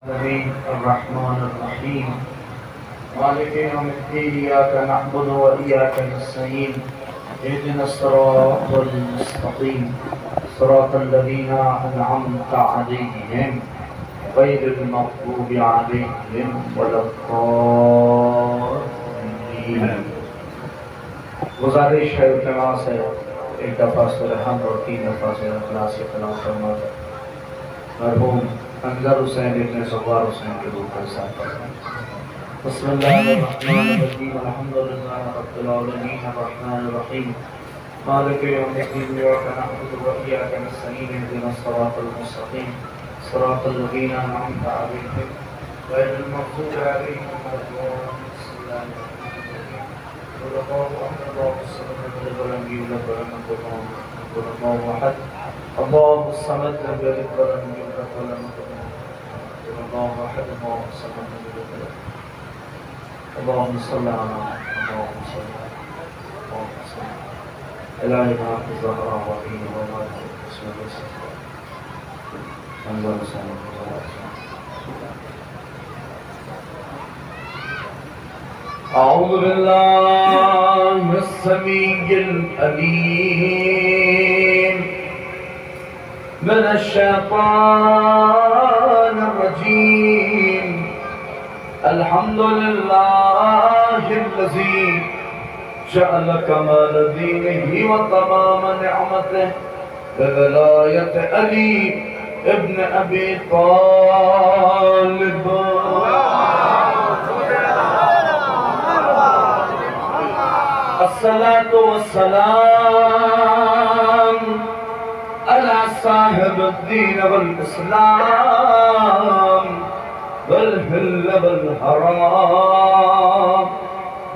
الرحمن الرحيم مالك يوم الدين إياك نعبد وإياك نستعين اهدنا الصراط المستقيم صراط الذين أنعمت عليهم غير المغضوب عليهم ولا الضالين. گزارش ہے التماس ہے ایک دفعہ سورہ حمد اور 3 دفعہ سورہ اخلاص سے تلاوت فرما کر مرحوم انظر حسین ابن صغار حسین کے روح کا حساب کریں. بسم اللہ الرحمن الرحیم الحمدللہ رب العالمین الرحمن الرحیم مالک یوم الدین ایاک نعبد و ایاک نستعین اهدنا الصراط المستقیم صراط الذین انعمت علیہم غیر المغضوب علیہم ولا الضالین. بسم اللہ الرحمن الرحیم اللہ الصمد لم یلد ولم یکن له کفوا احد الله الصمد لم يلد ولم يولد ولم يكن له الله احد الله الصمد لم يلد ولم يولد. اللهم صل على اللهم صل اللهم صل الهي ما في الزهراء وفيه وما في بسم الله انزل سنه أعوذ بالله السميع العليم من الشيطان الرجيم. الحمد لله الذي جعل كمال دينه وتمام نعمته بولاية علي ابن أبي طالب. الصلاة والسلام على صاحب الدين والإسلام والحل والحرام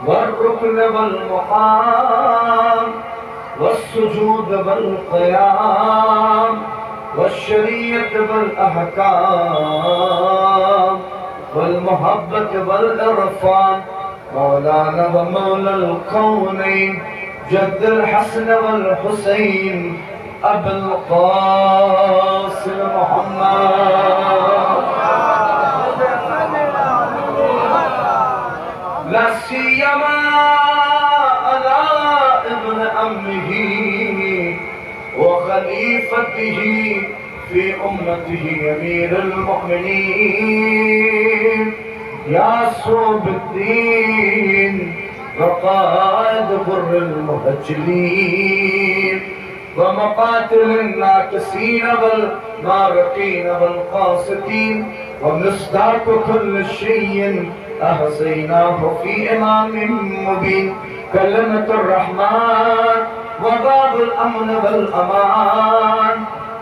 والركن والمقام والسجود والقيام والشريعة والأحكام والمحبة والإرفان مولانا ومولى الكونين جد الحسن والحسين أبو القاسم محمد لا سيما على ابن عمه وخليفته في أمته أمير المؤمنين يا صوب الدين وقائد بر المهجلين ومقاتل الناكسين والمارقين والقاسطين ومصداق كل شيء أحصيناه في إمام مبين. كلمة الرحمن وباب الأمن والأمان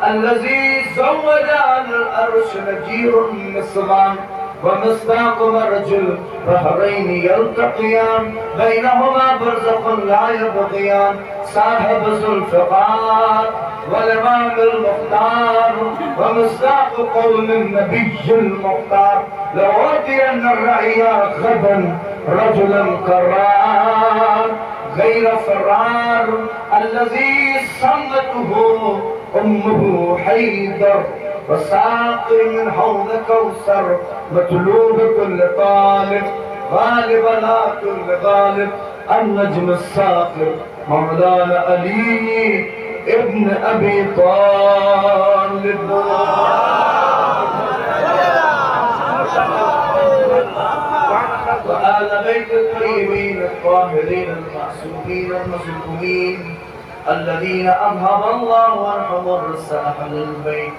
الذي زوج على الأرش نجير النسوان ومصداق مرج البحرين يلتقيان بينهما برزخ لا يبغيان. صاحب ذو الفقار والإمام المختار ومصداق قول النبي المختار لأوتين الرعيا غدا رجلا كرار غير فرار الذي سمته أمه حيدر وساقي من حوض كوثر مطلوب كل طالب غالب لا كل غالب النجم الساقر مولانا علي ابن أبي طالب. وآل بيت الطيبين الطاهرين المعصومين المظلومين الذين أذهب الله عنهم الرس أهل البيت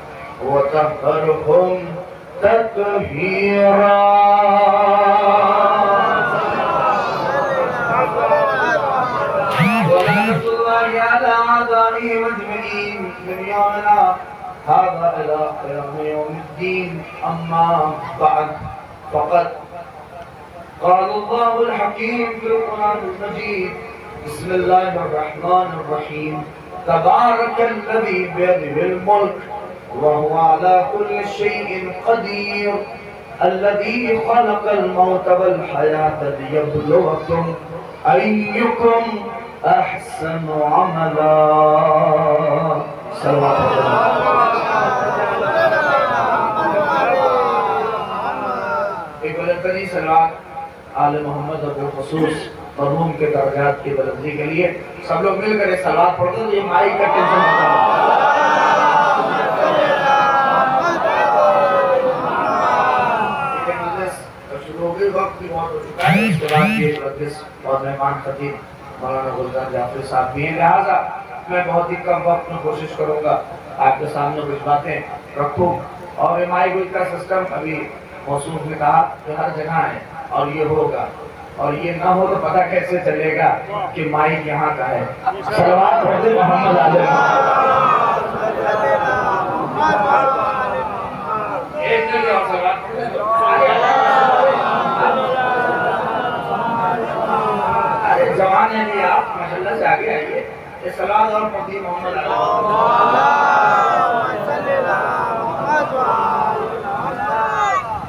وطهرهم تطهيرا. ولعنة الله على أعدائهم أجمعين من يومنا هذا إلى قيام يوم الدين. أما بعد فقد قال الله الحكيم في القرآن المجيد بسم الله الرحمن الرحيم تبارك الذي بيده الملك وهو على كل شيء قدير الذي خلق الموت والحياة ليبلوكم أيكم أحسن عملا. صلى الله عليه وسلم. ایک بلندی صلوات آل محمد ابو خصوص مرحوم کے درجات کی بلندی کے لیے سب لوگ مل کر یہ صلوات پڑھتے ہیں. یہ مائی کا ٹینشن ہوتا وقت بھی بہت ہو چکا ہے. اس کے بعد یہ مجلس اور مہمان خطیب مولانا گلزار جعفری صاحب بھی ہیں, لہٰذا میں بہت ہی کم وقت میں کوشش کروں گا آپ کے سامنے کچھ باتیں رکھوں. اور مائی گل کا سسٹم ابھی موصوف نے کہا کہ ہر جگہ ہے اور یہ ہوگا, اور یہ نہ ہو تو پتہ کیسے چلے گا کہ مائی یہاں کا ہے. صلوات پڑھتے محمد علیہ ایک جگہ اور صلوات پڑھتے. جوان ہیں بھی آپ ماشاءاللہ سے آگے آئیے. یہ صلوات اور پڑھتی محمد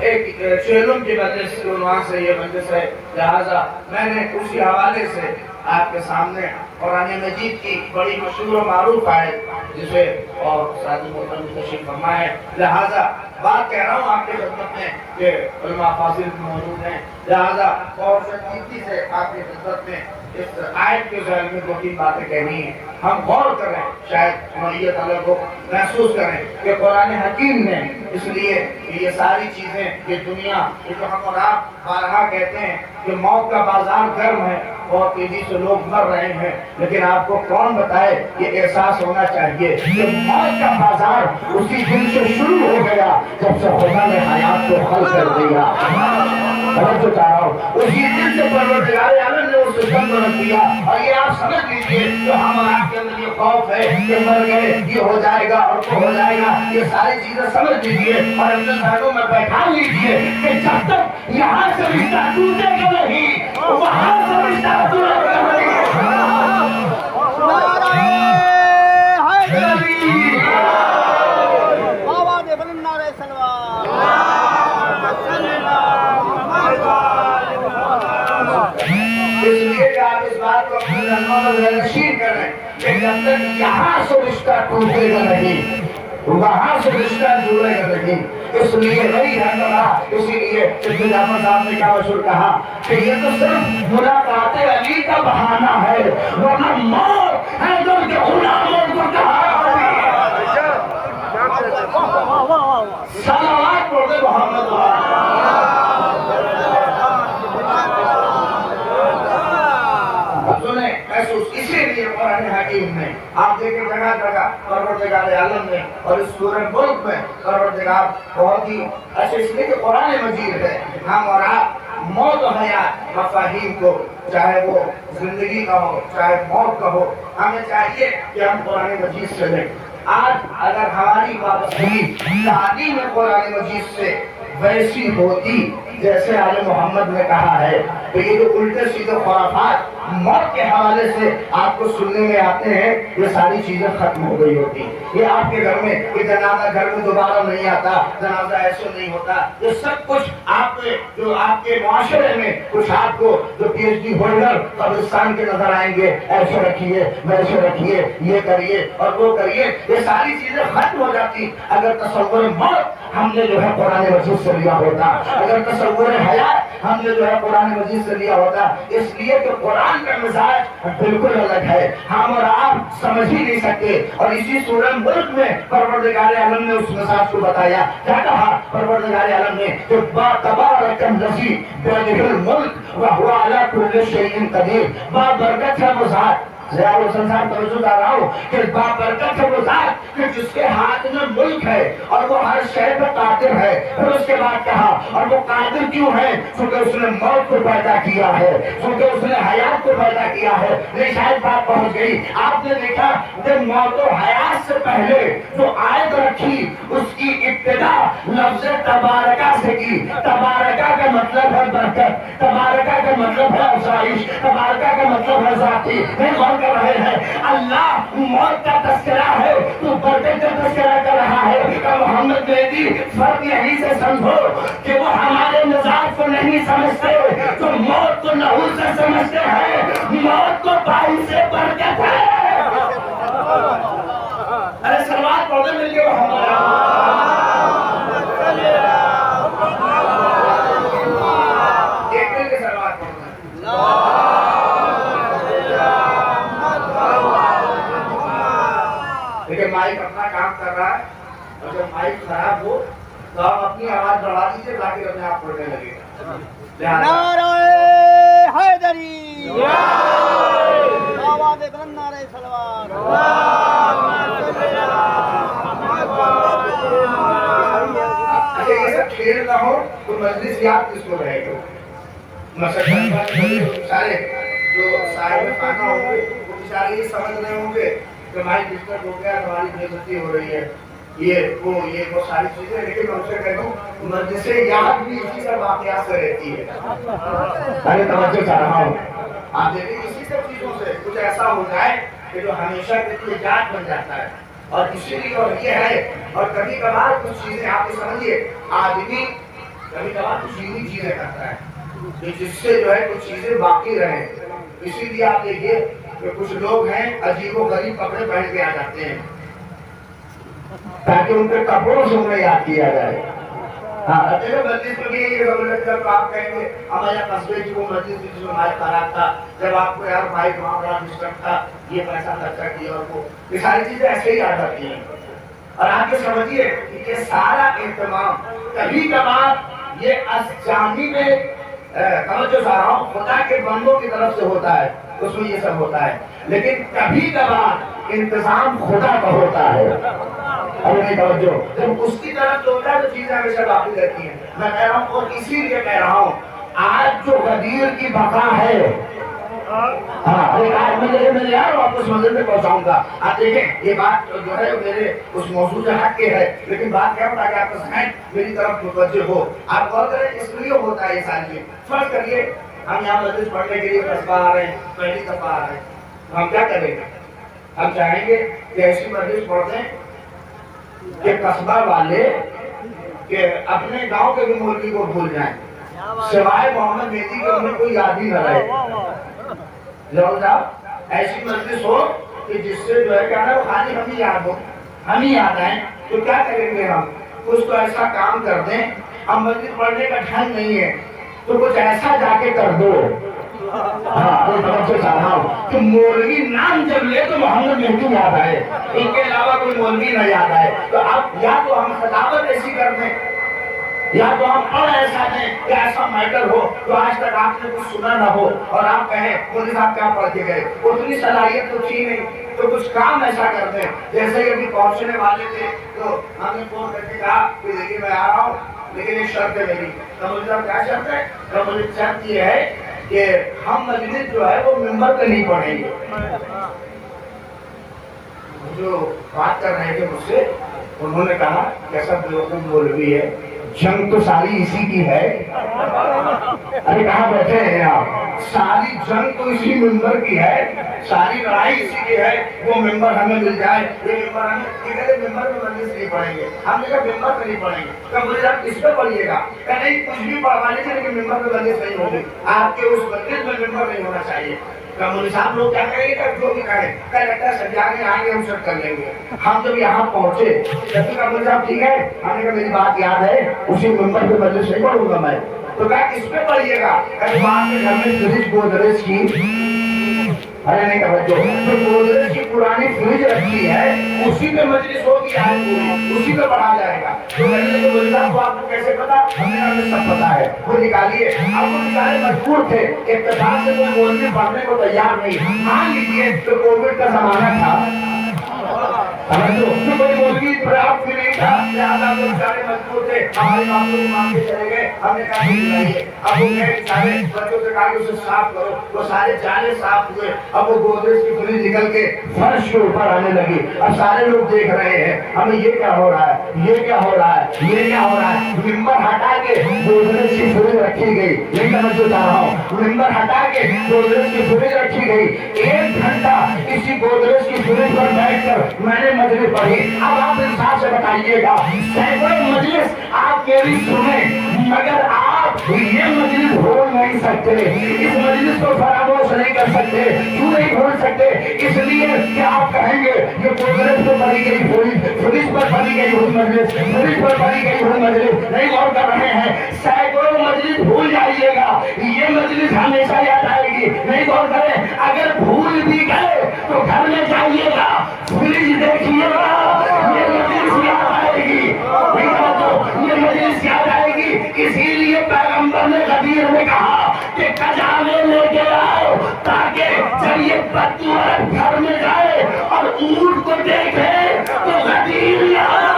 ایک شعروں کی مجلس کے عنوان سے یہ مجلس ہے, لہٰذا میں نے اسی حوالے سے آپ کے سامنے قرآن مجید کی بڑی مشہور و معروف آیت جسے اور ساتھ محترم تشریف فرما ہے, لہٰذا بات کہہ رہا ہوں آپ کی خدمت میں کہ علماء فاضل موجود ہیں, لہٰذا اور سنجیدگی سے آپ کی خدمت میں اس آیت کے ذہن میں دو تین باتیں کہنی ہیں. ہم غور کریں, شاید معیت اللہ کو محسوس کریں کہ قرآن حکیم نے اس لیے یہ ساری چیزیں, یہ دنیا, یہ جو ہم اور آپ بارہا کہتے ہیں کہ موت کا بازار گرم ہے, بہت تیزی سے لوگ مر رہے ہیں, لیکن آپ کو کون بتائے یہ احساس ہونا چاہیے کہ موت کا بازار اسی دن سے شروع ہو گیا جب سے خدا نے حیات کو خلق کر دیا. بہت چاہ رہا ہوں اسی دن سے پروردگار عالم نے اس سسٹم کو رکھ دیا. اور یہ آپ سمجھ لیجیے جو ہم اور آپ کے اندر یہ خوف ہے کہ مر گئے یہ ہو جائے گا اور وہ ہو جائے گا, یہ ساری چیزیں سمجھ لیجیے اور اپنے ذہنوں میں بیٹھا لیجیے کہ جب تک یہاں سے رشتہ ٹوٹے گا نہیں وہاں سے رشتہ ٹوٹے گا نہیں. اس لیے کہ آپ اس بات کو اپنے ذہنوں میں ذہنشین کریں کہ جب تک یہاں سے رشتہ ٹوٹے گا نہیں وہاں سے رشتہ جڑے گا نہیں. اس لیے وہی ہے, اسی لیے ابن جعفر صاحب نے کیا مشہور کہا کہ یہ تو صرف ملاقات علی کا بہانہ ہے, ورنہ موت ہے جو کہ غلاموں کو کہا. صلوات پڑھتے محمد سنیں محسوس. اسی لیے قرآن حکیم میں آپ دیکھیں جگہ جگہ پروردگار عالم میں اور اس پورے ملک میں پروردگار بہت ہی اچھے, اس لیے کہ قرآن مجید ہے. ہم اور آپ موت و حیات مفاہیم کو, چاہے وہ زندگی کا ہو چاہے موت کا ہو, ہمیں چاہیے کہ ہم قرآن مجید سے لیں. آج اگر ہماری وابستگی تعلیم قرآن مجید سے ویسی ہوتی جیسے آل محمد نے کہا ہے تو یہ جو الٹے سیدھے خرافات موت کے حوالے سے آپ کو سننے میں آتے ہیں یہ ساری چیزیں ختم ہو گئی ہوتی. یہ آپ کے گھر میں یہ جنازہ گھر میں دوبارہ نہیں آتا, جنازہ ایسے نہیں ہوتا. یہ سب کچھ آپ کے جو آپ کے معاشرے میں کچھ آپ کو جو پی ایچ ڈی ہولڈر قبرستان کے نظر آئیں گے, ایسے رکھیے ویسے رکھیے یہ کریے اور وہ کریے, یہ ساری چیزیں ختم ہو جاتی اگر تصور موت ہم نے جو ہے قرآن مجید سے لیا ہوتا, اگر تصور حیات ہم نے جو ہے قرآن مجید سے لیا ہوتا. اس لیے کہ قرآن کا مزاج بالکل الگ ہے, ہم اور آپ سمجھ ہی نہیں سکتے. اور اسی سورہ ملک میں پروردگار عالم نے اس مزاج کو بتایا. کیا کہا پروردگار عالم نے کہ تبارک الذی بیدہ الملک وہو علی کل شیء قدیر. بابرکت ہے وہ ذات, ضیاء الحسن صاحب توجہ کر رہا ہوں کہ بابرکت ہے وہ ذات کہ جس کے ہاتھ میں ملک ہے اور وہ ہر شے پہ قادر ہے. پھر اس کے بعد کہا اور وہ قادر کیوں ہے؟ کیونکہ اس نے موت کو پیدا کیا ہے, کیونکہ اس نے حیات کو پیدا کیا ہے. یہ شاید بات پہنچ گئی. آپ نے دیکھا کہ موت و حیات سے پہلے جو آیت رکھی اس کی ابتدا لفظ تبارکہ سے کی. تبارکہ کا مطلب ہے برکت, تبارکہ کا مطلب ہے افزائش, تبارکہ کا مطلب ہے ذاتی. کر رہے ہیں اللہ موت کا تذکرہ ہے تو برکت کا تذکرہ کر رہا ہے. کہ محمد مہدی فرق یہیں سے سمجھو کہ وہ ہمارے مزاج کو نہیں سمجھتے, تو موت کو نحوس سے سمجھتے ہیں. موت کو پائی سے برکت ہے. ارے صلوات پڑھنے مل گئے وہ ہمارا کر رہا ہے اور جب مائک خراب ہو تو آپ اپنی آواز بڑھا دیجیے تاکہ اپنے آپ پڑھنے لگے گا. نعرہ حیدری، آواز بلند، نعرہ سلوات. اچھا یہ سب کھیل نہ ہو تو مجلس یاد کس کو رہے گا؟ سارے جو صاحب خانہ ہوں گے وہ بیچارے یہ سمجھ رہے ہوں گے کہ مائک ڈسٹرب ہو گیا، ہماری بے عزتی ہو رہی ہے، یہ وہ ساری چیزیں. لیکن میں ان سے کہہ دوں مجلس یاد بھی اسی سب واقعات سے رہتی ہے. ارے توجہ چاہ رہا ہوں، آپ دیکھیں اسی سب چیزوں سے کچھ ایسا ہو جائے کہ جو ہمیشہ کے لیے یاد بن جاتا ہے. اور اسی لیے اور یہ ہے. اور کبھی کبھار کچھ چیزیں آپ یہ سمجھیے آدمی کبھی کبھار کچھ سیدھی چیزیں کرتا ہے جس سے جو ہے کچھ چیزیں باقی رہیں. اسی لیے آپ دیکھیے کہ کچھ لوگ ہیں عجیب و غریب کپڑے پہن کے آ جاتے ہیں تاکہ ان کے کپڑوں سے انہیں یاد کیا جائے. ہاں مسجد میں بھی یہ جب آپ کہیں گے ہمارے قصبے کی وہ مسجد جس میں مائک خراب تھا، جب آپ کو یار مائک وہاں بڑا ڈسٹرب تھا، یہ پیسہ خرچہ کیا، اور وہ یہ ساری چیزیں ایسے ہی یاد آتی ہیں. اور آپ یہ سمجھیے کہ یہ سارا اہتمام کبھی کبھار یہ جانی میں توجہ چاہ رہا ہوں خدا کے بندوں کی طرف سے ہوتا ہے، اس میں یہ سب ہوتا ہے. لیکن کبھی کبھار انتظام خدا کا ہوتا ہے. ابھی نہیں توجہ، جب اس کی طرف سے ہوتا ہے تو چیزیں ہمیشہ باقی رہتی ہیں. میں کہہ رہا ہوں اور اسی لیے کہہ رہا ہوں آج جو غدیر کی بقا ہے، آج میں یار واپس منزل میں پہنچاؤں گا. آپ دیکھیں یہ بات جو ہے میرے اس موضوع سے ہٹ کے ہے، لیکن بات کیا ہوتا ہے کہ آپ کا ذہن میری طرف متوجہ ہو. آپ غور کریں اس لیے ہوتا ہے یہ ساری چیز. فرض کریے ہم یہاں مجلس پڑھنے کے لیے قصبہ آ رہے ہیں، پہلی دفعہ آ رہے ہیں، ہم کیا کریں گے؟ ہم چاہیں گے کہ ایسی مجلس پڑھ دیں کہ قصبہ والے کہ اپنے گاؤں کے بھی مولوی کو بھول جائیں، سوائے محمد مہدی کے انہیں کوئی یاد ہی نہ رہے. ایسی مجلس ہو کہ جس سے جو ہے کیا نا وہ خالی ہم ہی یاد ہو، ہم ہی یاد آئیں. تو کیا کریں گے ہم؟ کچھ تو ایسا کام کر دیں. ہم مسجد پڑھنے کا ڈھنگ نہیں ہے تو کچھ ایسا جا کے کر دو. چاہ رہا ہوں کہ مولوی نام جب لے تو محمد مہدی یاد آئے، ان کے علاوہ کوئی مولوی نہ یاد آئے. تو اب یا تو ہم خطابت ایسی کر دیں یا تو ہم پڑھ ایسا دیں کہ ایسا میٹر ہو تو آج تک آپ نے کچھ سنا نہ ہو اور آپ کہیں مولوی صاحب کیا پڑھ کے گئے. اتنی صلاحیت تو تھی نہیں، تو کچھ کام ایسا کر دیں. جیسے کہ ابھی پہنچنے والے تھے تو ہم نے فون کر کے کہا کہ دیکھیے میں آ رہا ہوں لیکن ایک شرط ہے میری. تو مولوی صاحب کیا شرط ہے؟ تو مجھے شرط یہ ہے کہ ہم مجلس جو ہے وہ ممبر پہ نہیں پڑھیں گے. جو بات کر رہے تھے مجھ سے انہوں نے کہا کیسا بیوقوف مولوی ہے، جنگ تو ساری اسی کی ہے. ارے کہاں بیٹھے ہیں آپ؟ ساری جنگ تو اسی ممبر کی ہے، ساری لڑائی اسی کی ہے. وہ ممبر ہمیں مل جائے، یہ ممبر ہمیں ممبر میں مجلس نہیں پڑھیں گے. ہم نے کہا ممبر پہ نہیں پڑھیں گے. کہ مجھے آپ کس پہ پڑھیے گا؟ کہ نہیں کچھ بھی پڑھوا لیجیے لیکن ممبر پہ مجلس نہیں ہوگی. آپ کے اس مجلس میں ممبر نہیں ہونا چاہیے. مولوی صاحب لوگ کیا کہیں گے؟ جو بھی کہیں کیا لگتا ہے سجانے آئیں گے ہم سب کر لیں گے. ہم جب یہاں پہنچے جب مولوی صاحب ٹھیک ہے، ہم نے کہا میری بات یاد ہے اسی ممبر پہ مجلس نہیں پڑھوں گا میں. تو کہا کس پہ پڑھیے گا؟ کہ وہاں کے گھر میں فریج گودریج کی ارے نہیں توجہ تو گودریج کی پرانی فریج رکھی ہے اسی پہ مجلس ہوگی آج پوری، اسی پہ پڑھا جائے گا. تو میں نے کہا مولوی صاحب کو آپ کو کیسے پتا؟ ہمیں سب پتا ہے. وہ نکالیے. اب وہ نکالے مجبور تھے، ابتدا سے کوئی مولوی پڑھنے کو تیار نہیں. مان لیجیے تو کووڈ کا زمانہ تھا، کوئی مولوی پراپت بھی نہیں تھا، لہٰذا وہ سارے مجبور تھے. ہمارے باپوں کو مان کے چلے گئے. ہم نے کہا نہیں، اب وہ گئے سارے بچوں سے کہا کہ اسے صاف کرو. وہ سارے جالے صاف ہوئے. اب وہ گودریج کی فریج نکل کے فرش کے اوپر آنے لگی. اب سارے لوگ دیکھ رہے ہیں ہمیں یہ کیا ہو رہا ہے، یہ کیا ہو رہا ہے، یہ کیا ہو رہا ہے. ممبر ہٹا کے گودریج کی فریج رکھی گئی. یہ سمجھو چاہ رہا ہوں، ممبر ہٹا کے گودریج کی فریج رکھی گئی. 1 گھنٹہ اسی گودریج کی فریج پر بیٹھ کر میں نے مجلس پڑھی. اب آپ انصاف سے بتائیے گا سینکڑوں مجلس آپ میری سنیں مگر آپ یہ مجلس بھول نہیں سکتے، اس مجلس کو فراموش نہیں کر سکتے. کیوں نہیں بھول سکتے؟ اس لیے کہ آپ کہیں گے یہ گودریج پر پڑھی گئی فریج پر پڑھی گئی ہوئی مجلس، فریج پر پڑھی گئی ہوئی مجلس. نہیں غور کر رہے ہیں. سینکڑوں مجلس بھول جائیے گا، یہ مجلس ہمیشہ یاد آئے گی. نہیں غور کریں. اگر بھول بھی گئے تو گھر میں جائیے گا، فریج دیکھیے گا، یہ اسی لیے پیغمبر نے غدیر میں کہا کہ کجاوے لے کے آؤ تاکہ جب یہ بدو گھر میں جائے اور اونٹ کو دیکھے تو غدیر یہاں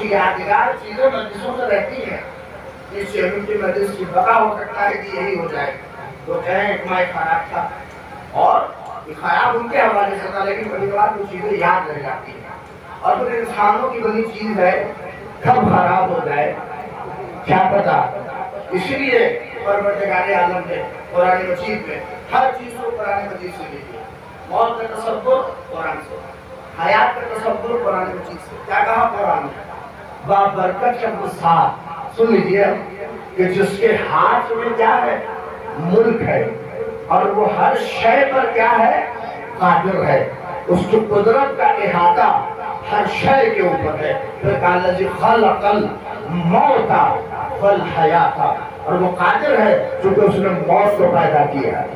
یادگار چیزیں مجلسوں سے رہتی ہیں. اس شہر کی مجلس کی بقا ہو سکتا ہے کہ یہی ہو جائے تو کہیں اجماع خراب تھا اور خراب ان کے حوالے سے تھا لیکن کبھی کبھار وہ چیزیں یاد رہ جاتی ہیں اور پھر انسانوں کی بڑی چیز ہے کب خراب ہو جائے کیا پتا. اسی لیے پروردگار عالم نے قرآن مجید میں ہر چیز کو قرآن مجید سے لکھی. موت کا تصور قرآن سے, حیات کا تصور قرآن مجید سے. کیا کہا قرآن نے؟ بابرکت شبد ساتھ سن لیجیے کہ جس کے ہاتھ میں کیا ہے ملک ہے اور وہ ہر شے پر کیا ہے قادر ہے. اس کی قدرت کا احاطہ ہر شے کے اوپر ہے. پھر کہا الذی خلق الموت والحیات, اور وہ قادر ہے چونکہ اس نے موت کو پیدا کیا ہے,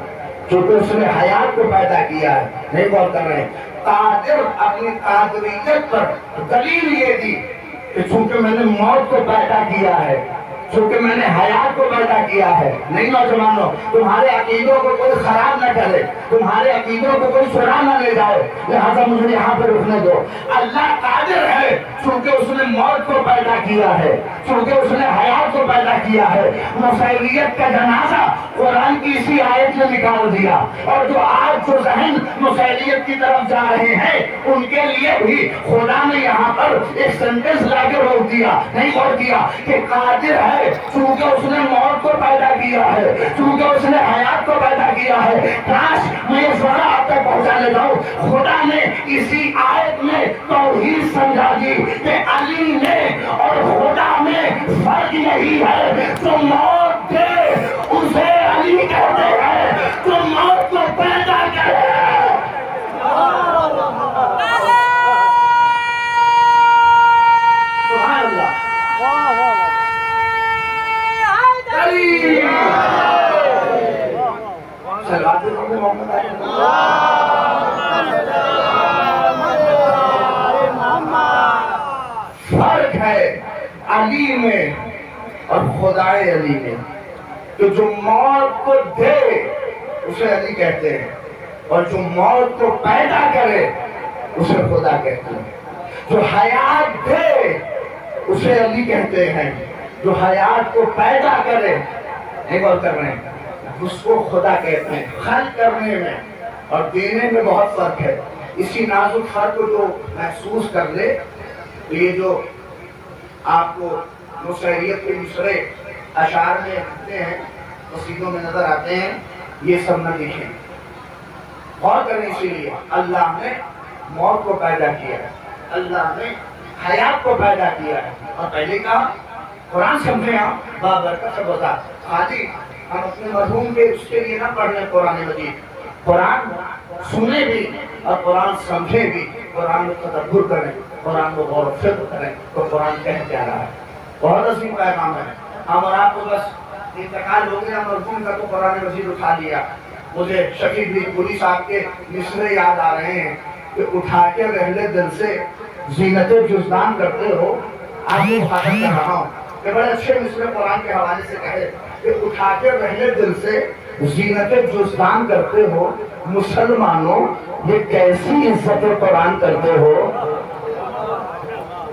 چونکہ اس نے حیات کو پیدا کیا ہے. نہیں بول کر رہے قادر اپنی قادریت پر دلیل یہ دی کہ چونکہ میں نے موت کو پیدا کیا ہے, چونکہ میں نے حیات کو پیدا کیا ہے. نہیں نوجوانوں, تمہارے عقیدوں کو کوئی خراب نہ کرے, تمہارے عقیدوں کو کوئی چرا نہ لے جائے, لہذا مجھے یہاں پہ رکنے دو. اللہ قادر ہے چونکہ اس نے موت کو پیدا کیا ہے, چونکہ اس نے حیات کو پیدا کیا ہے. مسیحیت کا جنازہ قرآن کی اسی آیت میں نکال دیا, اور جو آج جو ذہن مسیحیت کی طرف جا رہے ہیں ان کے لیے بھی خدا نے یہاں پر ایک سینٹنس لا کے روک دیا, نہیں روک دیا کہ قادر ہے چونکہ اس نے موت کو پیدا کیا ہے, چونکہ اس نے حیات کو پیدا کیا ہے. کاش میں یہ ذرا آپ تک پہنچا لے جاؤں. خدا نے اسی آیت میں توحید سمجھا دی کہ علی میں اور خدا میں فرق نہیں ہے. جو موت دے اسے علی کہتے ہیں, جو موت کو پیدا کرے سبحان اللہ. فرق ہے علی میں اور خدائے علی میں, کہ جو موت کو دے اسے علی کہتے ہیں اور جو موت کو پیدا کرے اسے خدا کہتے ہیں. جو حیات دے اسے علی کہتے ہیں, جو حیات کو پیدا کرے نہیں غور کر رہے ہیں اس کو خدا کہتے ہیں. خلق کرنے میں اور دینے میں بہت فرق ہے. اسی نازک فرق کو جو محسوس کر لے تو یہ جو آپ کو مسیحیت کے مصرے اشعار میں لکھتے ہیں, قصیدوں میں نظر آتے ہیں, یہ سب نہ دیکھیں, غور کریں. اسی لیے اللہ نے موت کو پیدا کیا ہے, اللہ نے حیات کو پیدا کیا ہے. اور پہلے کہا قرآن سمجھے آپ بابرکت سے بتا. خالی ہم اپنے مرحوم کے اس کے لیے نہ پڑھنے قرآن مجید, قرآن سنے بھی اور قرآن سمجھے بھی, قرآن میں تدبر کریں, قرآن کو غور و فکر کریں تو قرآن کہہ کیا رہا ہے. بہت عظیم پیغام ہے. ہم اور آپ کو بس انتقال ہو گیا مرحوم کا تو قرآن مجید اٹھا لیا. مجھے شفیق بن پوری صاحب کے مصرے یاد آ رہے ہیں کہ اٹھا کے رہلے دل سے زینت جزدان کرتے ہو. آپ کو مخاطب کر رہا ہوں کہ بڑے اچھے مصرے قرآن کے حوالے سے کہے کہ اٹھا کے رہلے دل سے زینت جزدان کرتے ہو. مسلمانوں یہ کیسی عزت قرآن کرتے ہو.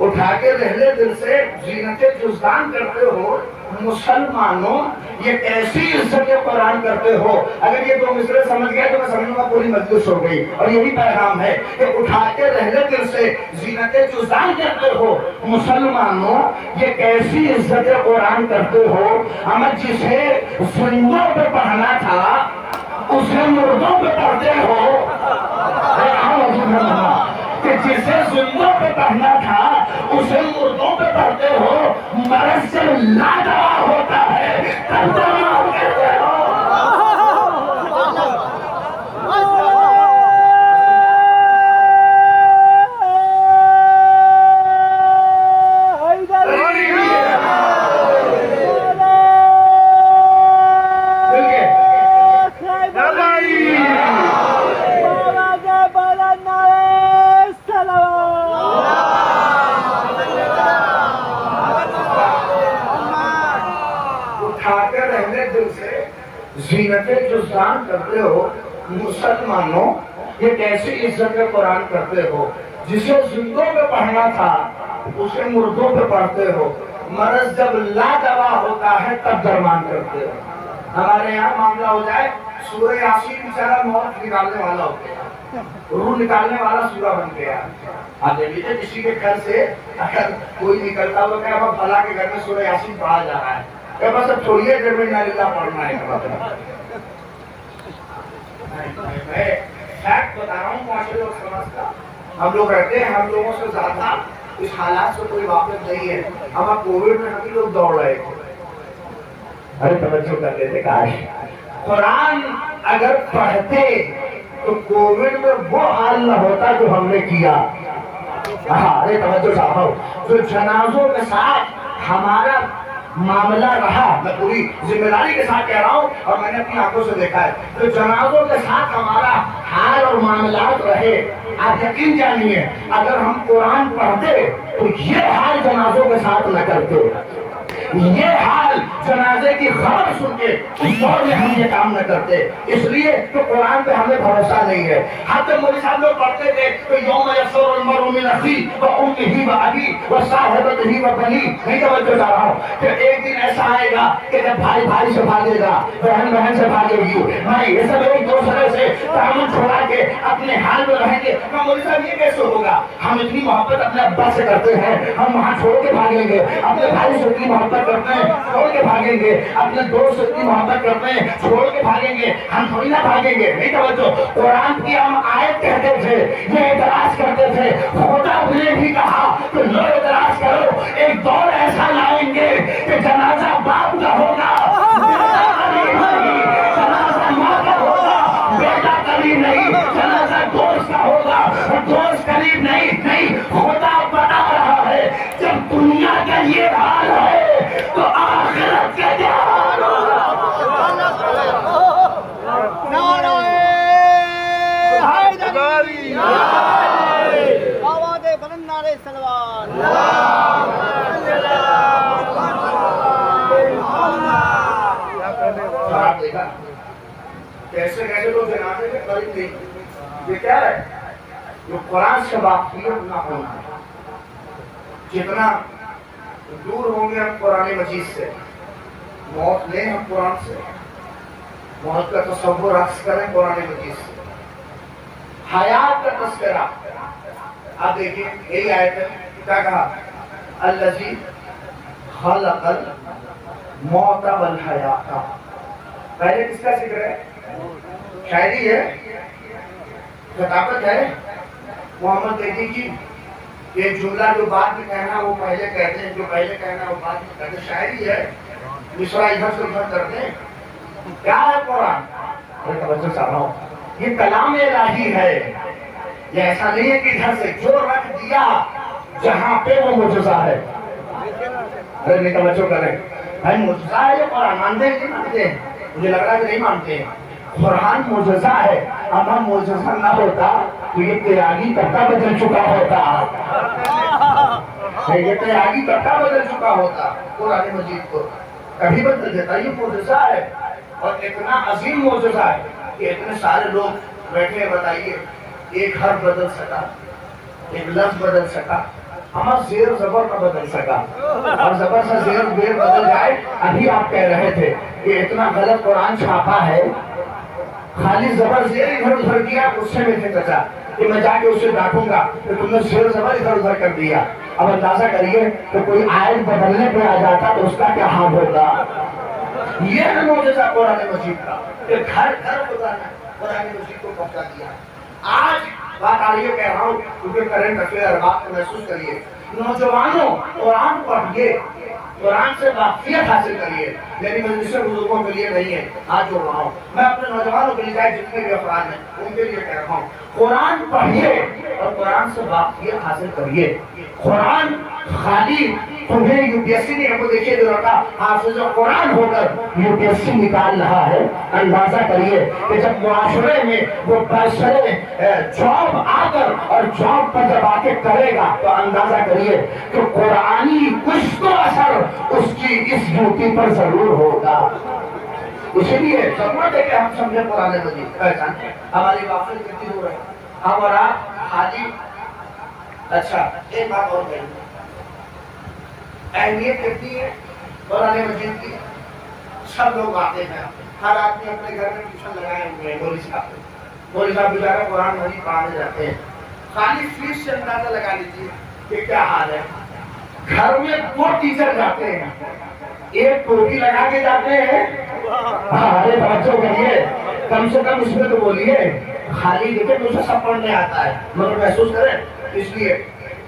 اٹھا کے رہلے دل سے زینت جزدان کرتے ہو. مسلمانوں یہ کیسی عزت قرآن کرتے ہو. اگر یہ دو مصرے سمجھ گئے تو میں سمجھوں گا پوری مجلس ہو گئی. اور یہی پیغام ہے کہ اٹھا کے رہلے دل سے زینت جزدان کرتے ہو. مسلمانوں یہ کیسی عزت قرآن کرتے ہو. ہمیں جسے زندوں پہ پڑھنا تھا اسے مردوں پہ پڑھتے ہو. کہ جسے زندوں پہ پڑھنا تھا اسے مردوں پہ پڑھتے ہو. مرض سے لاڈوا ہوتا ہے تب دوا کہتے ہو. زینت جزدان کرتے ہو مسلمانوں، یہ کیسی عزت قرآن کرتے ہو؟ جسے زندوں پہ پڑھنا تھا اسے مردوں پہ پڑھتے ہو، مرض جب لا دوا ہوتا ہے تب درمان کرتے ہو۔ ہمارے یہاں معاملہ ہو جائے سورہ یاسین بیچارہ موت نکالنے والا ہو گیا، روح نکالنے والا سورہ بن گیا۔ آپ دیکھیے کسی کے گھر سے اگر کوئی نکلتا ہوا کہ اب فلاں کے گھر میں سورہ یاسین پڑھا جا رہا ہے کہ بس اب چھوڑیے گھر میں ناللہ پڑھنا ہے۔ میں فیکٹ بتا رہا ہوں معاشرے اور سماج کا، ہم لوگ رہتے ہیں، ہم لوگوں سے زیادہ اس حالات سے کوئی واقف نہیں ہے۔ ہم اب کووڈ میں ہم لوگ دوڑ رہے تھے، ارے توجہ کر لیتے کاش قرآن اگر پڑھتے تو کووڈ میں وہ حال نہ ہوتا جو ہم نے کیا۔ ارے توجہ صاحب، جو جنازوں کے ساتھ ہمارا معاملہ رہا، میں پوری ذمہ داری کے ساتھ کہہ رہا ہوں اور میں نے اپنی آنکھوں سے دیکھا ہے، جو جنازوں کے ساتھ ہمارا حال اور معاملات رہے، آپ یقین جانیے اگر ہم قرآن پڑھتے تو یہ حال جنازوں کے ساتھ نہ کرتے، یہ حال جنازے کی خبر سن کے اس دور میں ہم یہ کام نہ کرتے، اس لیے کہ قرآن پہ ہمیں بھروسہ نہیں ہے۔ حضرت مولوی صاحب لوگ پڑھتے تھے کہ یوم یفر المرء من اخیہ وامہ وابیہ وصاحبتہ وبنیہ، نہیں توجہ کر رہا ہوں کہ ایک دن ایسا آئے گا کہ جب بھائی بھائی سے بھاگے گا، بہن بہن سے بھاگے گی، نہیں یہ سب ایک دوسرے سے تعامل چھوڑا کے اپنے حال میں رہیں گے۔ مولوی صاحب یہ کیسے ہوگا؟ ہم اتنی محبت اپنے ابا سے کرتے ہیں، ہم وہاں چھوڑ کے بھاگیں گے، اپنے بھائی سے اتنی محبت کرتے ہیں چھوڑ کے بھاگیں گے، اپنے دوست سے اتنی محبت کرتے ہیں چھوڑ کے بھاگیں گے، ہم تھوڑی نہ بھاگیں گے۔ نہیں توجہ، قرآن کی ہم آیت کہتے تھے، یہ اعتراض کرتے تھے، خدا نے بھی کہا کہ لو اعتراض کرو، ایک دور ایسا لائیں گے کہ جنازہ باپ کا ہوگا، جنازہ ماں کا ہوگا، بیٹا قریب نہیں، جنازہ دوست کا ہوگا، دوست قریب نہیں، خدا بتا رہا ہے جب دنیا کا یہ حال ہے تو آخرت کا کیا حال ہوگا۔ نعرہ حیدری، آواز بلند، نعرہ سلوات۔ آپ دیکھا کیسے کیسے لوگ جنازے کے قریب نہیں، یہ کیا ہے؟ جو قرآن سے واقفیت نہ ہونا۔ جتنا دور ہوں گے ہم قرآن مجید سے، موت لیں ہم قرآن سے، موت کا تصور عکس کریں قرآن مجید سے، حیات کا تذکرہ۔ آپ دیکھیں یہی آیت ہے، کیا کہا؟ الذی خلق الموت والحیات۔ پہلے کس کا ذکر ہے؟ شاعری ہے، خطابت ہے۔ محمد دیدی کی ایک جملہ جو بعد میں کہنا وہ پہلے کہتے ہیں، جو پہلے کہنا وہ بعد میں کہتے ہیں، شاعری ہے، مصرع ادھر سے ادھر کرتے ہیں۔ کیا ہے قرآن؟ میں توجہ چاہ رہا ہوں، یہ کلام الہی ہے، یہ ایسا نہیں ہے کہ ادھر سے جو رکھ دیا جہاں پہ وہ معجزہ ہے۔ ارے نہیں توجہ کریں بھائی، معجزہ ہے یہ قرآن، مانتے ہیں کہ نہیں مانتے ہیں؟ مجھے لگ رہا ہے کہ نہیں مانتے ہیں۔ قرآن معجزہ ہے، اب ہم معجزہ نہ ہوتا تو یہ تیاگی تختہ بدل چکا ہوتا، یہ تیاگی تختہ بدل چکا ہوتا، قرآن مجید کو کبھی بدل دیتا۔ یہ معجزہ ہے اور اتنا عظیم معجزہ ہے کہ اتنے سارے لوگ بیٹھے ہیں، بتائیے ایک حرف بدل سکا، ایک لفظ بدل سکا، ہمارا زیر زبر نہ بدل سکا، اور زبر سے زیر بیر بدل جائے۔ ابھی آپ کہہ رہے تھے کہ اتنا غلط قرآن چھاپا ہے، خالی زبر زیر ادھر ادھر کیا، غصے میں تھے چچا کہ میں جا کے اسے ڈانٹوں گا کہ تم نے زیر زبر ادھر ادھر کر دیا۔ اب اندازہ کریے کہ کوئی آیت بدلنے پہ آ جاتا تو اس کا کیا حال ہوتا۔ یہ ہے معجزہ قرآن مجید کا کہ گھر گھر قرآن مجید کو پہنچا دیا۔ آج بات آ رہی ہے، کہہ رہا ہوں کیونکہ کرنٹ افیئر بات کو محسوس کریے، نوجوانوں قرآن پڑھیے، قرآن سے واقفیت حاصل کریے۔ میری مجلس بزرگوں کے لیے نہیں ہے، ہاتھ جوڑ رہا ہوں، میں اپنے نوجوانوں کے لیے جتنے بھی افراد ہیں ان کے لیے کہہ رہا ہوں، قرآن پڑھیے اور قرآن سے واقفیت حاصل کریے۔ قرآن خالی تمہیں یو پی ایس سی نے کو دیکھیے جو لڑکا حافظ قرآن ہو کر یو پی ایس سی نکال رہا ہے، اندازہ کریے کہ جب معاشرے میں وہ برسرے جاب آ کر اور جاب پر جب آ کے کرے گا تو اندازہ کریے کہ قرآنی کچھ تو اثر اس کی اس ڈیوٹی پر ضرور ہوگا۔ اسی لیے ضرورت ہے کہ ہم سمجھیں قرآن مجید پہچانیں. ہماری واقعی کتنی دور ہے ہم اور آپ خالی. اچھا ایک بات اور کہیں، اہمیت کتنی ہے قرآن مجید کی سب لوگ آتے ہیں. ہر آدمی اپنے گھر میں ٹیوشن لگائے ہوئے ہیں. مولوی صاحب بیچارہ قرآن مجید پڑھانے جاتے ہیں. خالی فیس سے اندازہ لگا لیجیے کہ کیا حال ہے. گھر میں 2 ٹیچر جاتے ہیں، ایک ٹوپی لگا کے جاتے ہیں. ارے بچوں کریے کم سے کم اس میں تو بولیے. خالی دیکھیں مجھے سب پڑھنے آتا ہے مگر محسوس کریں اس لیے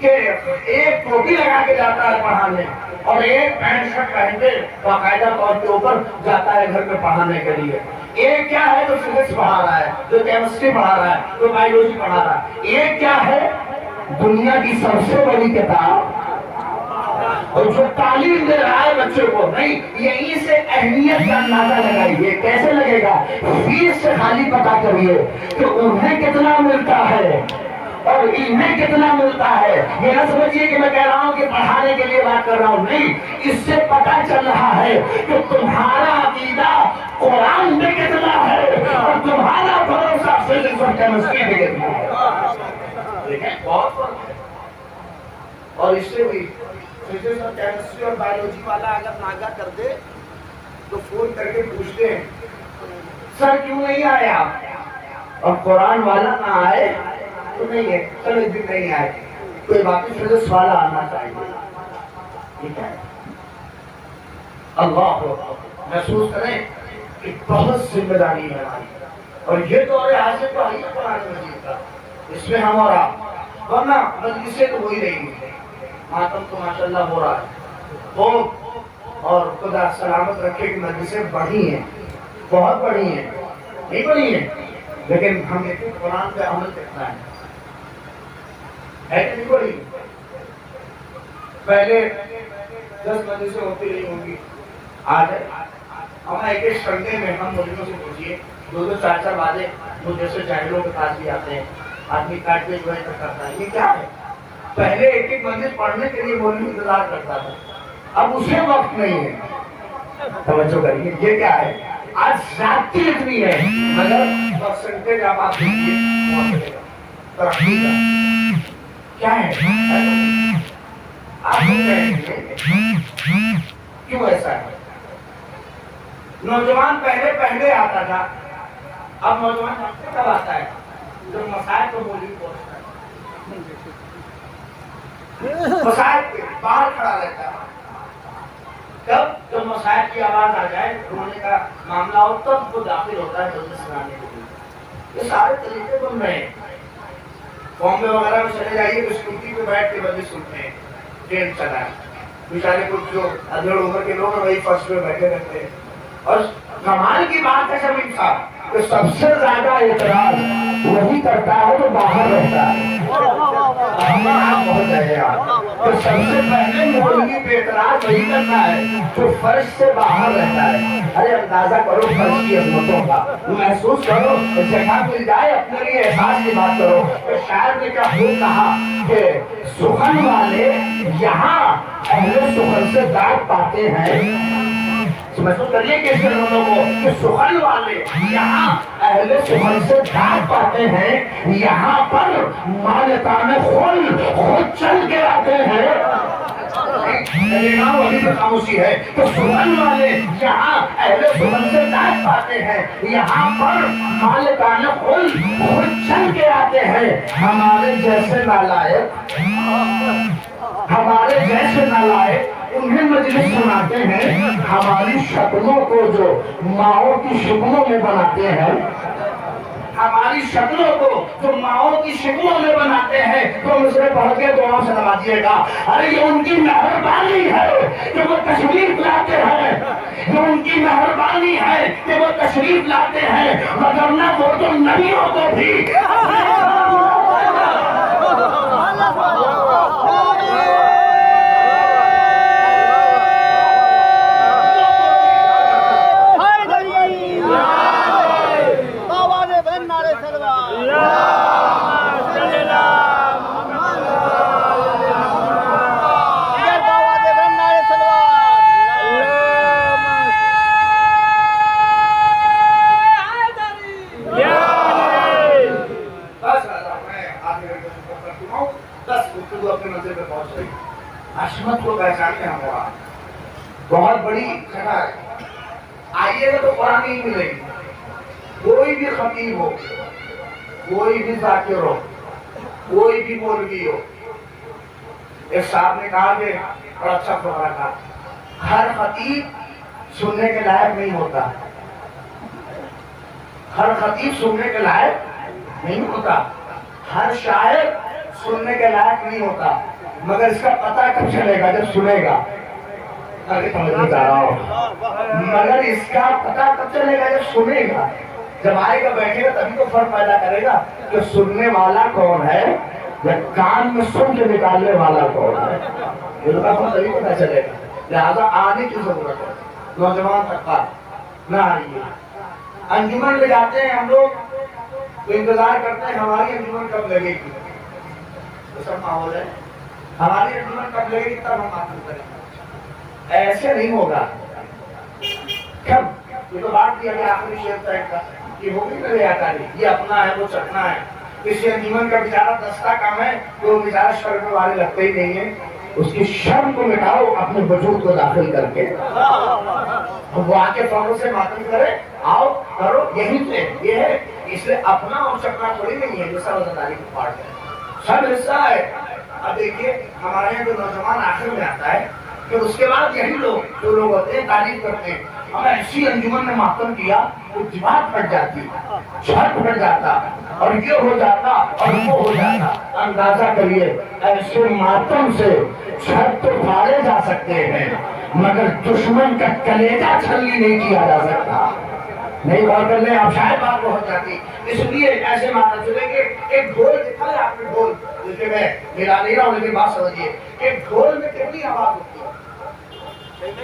کہ ایک ٹوپی لگا کے جاتا ہے پڑھانے اور ایک پینٹ شرٹ پہن کے باقاعدہ طور کے اوپر جاتا ہے گھر میں پڑھانے کے لیے. ایک کیا ہے جو فزکس پڑھا رہا ہے، جو کیمسٹری پڑھا رہا ہے، جو بایولوجی پڑھا رہا ہے. ایک کیا ہے دنیا کی سب سے بڑی کتاب اور جو تعلیم دے رہا ہے بچے کو. نہیں، یہیں سے اہمیت کا اندازہ لگائیے. کیسے لگے گا؟ فیس سے خالی پتا کریے کہ انہیں کتنا ملتا ہے اور انہیں کتنا ملتا ہے. یہ نہ سمجھیے کہ میں کہہ رہا ہوں کہ پڑھانے کے لیے بات کر رہا ہوں. نہیں، اس سے پتا چل رہا ہے کہ تمہارا عقیدہ قرآن میں کتنا ہے اور تمہارا بھروسہ فزکس اور کیمسٹری میں کتنا ہے. دیکھیں بہت فرق ہے. اور اس سے بھی فزکس اور کیمسٹری اور بایولوجی والا اگر ناگا کر دے تو فون کر کے پوچھتے ہیں سر کیوں نہیں آئے آپ، اور قرآن والا نہ آئے تو نہیں ہے. چلو ایک دن نہیں آئے کوئی باقی فزکس والا آنا چاہیے. ٹھیک ہے. اللہ محسوس کریں کہ بہت ذمہ داری ہے ہماری. اور یہ دور حاضر تو آئی ہے قرآن مجید کا، اس میں ہم اور آپ، ورنہ مجلسیں تو وہی رہی ہیں. ماتم تو ماشاءاللہ ہو رہا ہے خوب، اور خدا سلامت رکھے کہ مجلسیں بڑھی ہیں، بہت بڑھی ہیں. نہیں بڑھی ہیں لیکن ہم دیکھیں قرآن پہ عمل کرنا ہے کہ نہیں بڑھی. پہلے 10 مجلسیں ہوتی رہی ہوں گی. آج ہم ایک سنڈے میں ہم مولویوں سے پوچھیے 2-2 4-4 باتیں وہ جیسے جاہلوں کے پاس بھی آتے ہیں. آدمی کاٹ کے جو ہے کرتا ہے. یہ کیا ہے؟ پہلے ایک مجلس پڑھنے کے لیے مولوی انتظار کرتا تھا، اب اسے وقت نہیں ہے. توجہ کریے یہ کیا ہے؟ آج زیادتی اتنی ہے مگر پرسنٹیج آپ دیکھیے ترقی کا کیا ہے. آپ کیوں ایسا ہے؟ نوجوان پہلے آتا تھا، اب نوجوان کب آتا ہے؟ جب مسائل کو مولوی پہنچتا ہے. مسائل باہر کھڑا رہتا ہے. تب جب مسائل کی آواز آ جائے رونے کا معاملہ ہو تب وہ داخل ہوتا ہے مجلس سنانے کے لیے. یہ سارے طریقے بن رہے ہیں. بامبے وغیرہ میں چلے جائیے تو اسکوٹی پہ بیٹھ کے مجلس سنتے ہیں. ٹرین چلا ہے بیچارے کچھ جو ادھر عمر کے لوگ ہیں وہی فرش پہ بیٹھے رہتے ہیں. اور کمال کی بات ہے شمیم صاحب کہ سب سے زیادہ اعتراض وہی کرتا ہے جو باہر رہتا ہے. تو سب سے پہلے مولوی پہ اعتراض وہی کرتا ہے جو فرش سے باہر رہتا ہے. ارے اندازہ کرو فرش کی عظمتوں کا، محسوس کرو جگہ مل جائے اپنے لیے احساس کی بات کرو. شاعر نے کیا خوب کہا کہ سخن والے یہاں اہل سخن سے داد پاتے ہیں. محسوس کریے کہ اس لوگوں کو کہ سخن والے یہاں اہل سخن سے داد پاتے ہیں، یہاں پر مالکان خود چل کے آتے ہیں. وہی خاموشی ہے کہ سخن والے یہاں اہل سخن سے داد پاتے ہیں، یہاں پر مالکان خود چل کے آتے ہیں. ہمارے جیسے نالائق انہیں مجلس سناتے ہیں. ہماری شکلوں کو جو ماؤں کی شکلوں میں بناتے ہیں، ہماری شکلوں کو جو ماؤں کی شکلوں میں بناتے ہیں تو مجھے پڑھ کے دعا سے نوازیے گا. ارے یہ ان کی مہربانی ہے کہ وہ تشریف لاتے ہیں، یہ ان کی مہربانی ہے کہ وہ تشریف لاتے ہیں، مگر نہ وہ تو نبیوں کو بھی آدھے گھنٹے سے کر چکا ہوں، 10 گفتگو اپنی منزل پہ پہنچ رہی. عصمت کو پہچاننے ہم وہاں بہت بڑی جگہ ہے. آئیے گا تو قرآن نہیں ملے گی. کوئی بھی خطیب ہو، کوئی بھی ذاکر ہو، کوئی بھی مولوی ہو. ایک صاحب نے کہا کہ بڑا اچھا فقرہ تھا، ہر خطیب سننے کے لائق نہیں ہوتا. ہر خطیب سننے کے لائق نہیں ہوتا. ہر شاعر سننے کے لائق نہیں ہوتا، مگر اس کا پتہ کب چلے گا؟ جب سنے گا. مگر اس کا پتہ کب چلے گا؟ جب سنے گا. جب آئے گا بیٹھے گا تبھی تو فرق پیدا کرے گا کہ سننے والا کون ہے یا کان میں سن کے نکالنے والا کون ہے. یہ تبھی پتہ چلے گا. لہذا آنے کی ضرورت ہے. نوجوان طبقہ نہ آئیے. انجمن میں جاتے ہیں ہم لوگ تو انتظار کرتے ہیں ہماری انجمن کب لگے گی. تو سب ماحول ہے ہماری انجمن کب لگے گی تب ہم ماتم کریں گے. ایسے نہیں ہوگا. کب یہ تو بات کیا گیا آخری شعر تک کا کہ وہ بھی کرے آتا نہیں. یہ اپنا ہے وہ چکنا ہے. کسی انجمن کا بیچارہ دستہ کم ہے تو وہ بیچارہ شرم والے لگتے ہی نہیں ہیں. اس کی شرم کو مٹاؤ اپنے وجود کو داخل کر کے. وہ آ کے فوراً سے ماتم کرے. آؤ کرو یہی تو یہ ہے. اس لیے اپنا اور چکنا تھوڑی نہیں ہے جو سب وزاداری کا پارٹ ہے. سب حصہ ہے. اب دیکھیے ہمارے یہاں جو نوجوان آخر میں آتا ہے کہ اس کے بعد یہی لوگ جو لوگ ہوتے ہیں تعریف کرتے ہیں ہمیں ایسی انجمن نے ماتم کیا تو دیوار پھٹ جاتی، چھت پھٹ جاتا اور یہ ہو جاتا اور وہ ہو جاتا. اندازہ کریے ایسے ماتم سے چھت تو پھاڑے جا سکتے ہیں مگر دشمن کا کلیجہ چھلنی نہیں کیا جا سکتا. نہیں غور کر لیں آپ شاید بات پہنچ جاتی. اس لیے ایسے ماتم چلے کہ ایک ڈھول دکھا ہے آپ نے. ڈھول جسے میں ملا نہیں رہا ہوں لیکن بات سمجھیے. ایک ڈھول میں کتنی آواز ہوتی ہے؟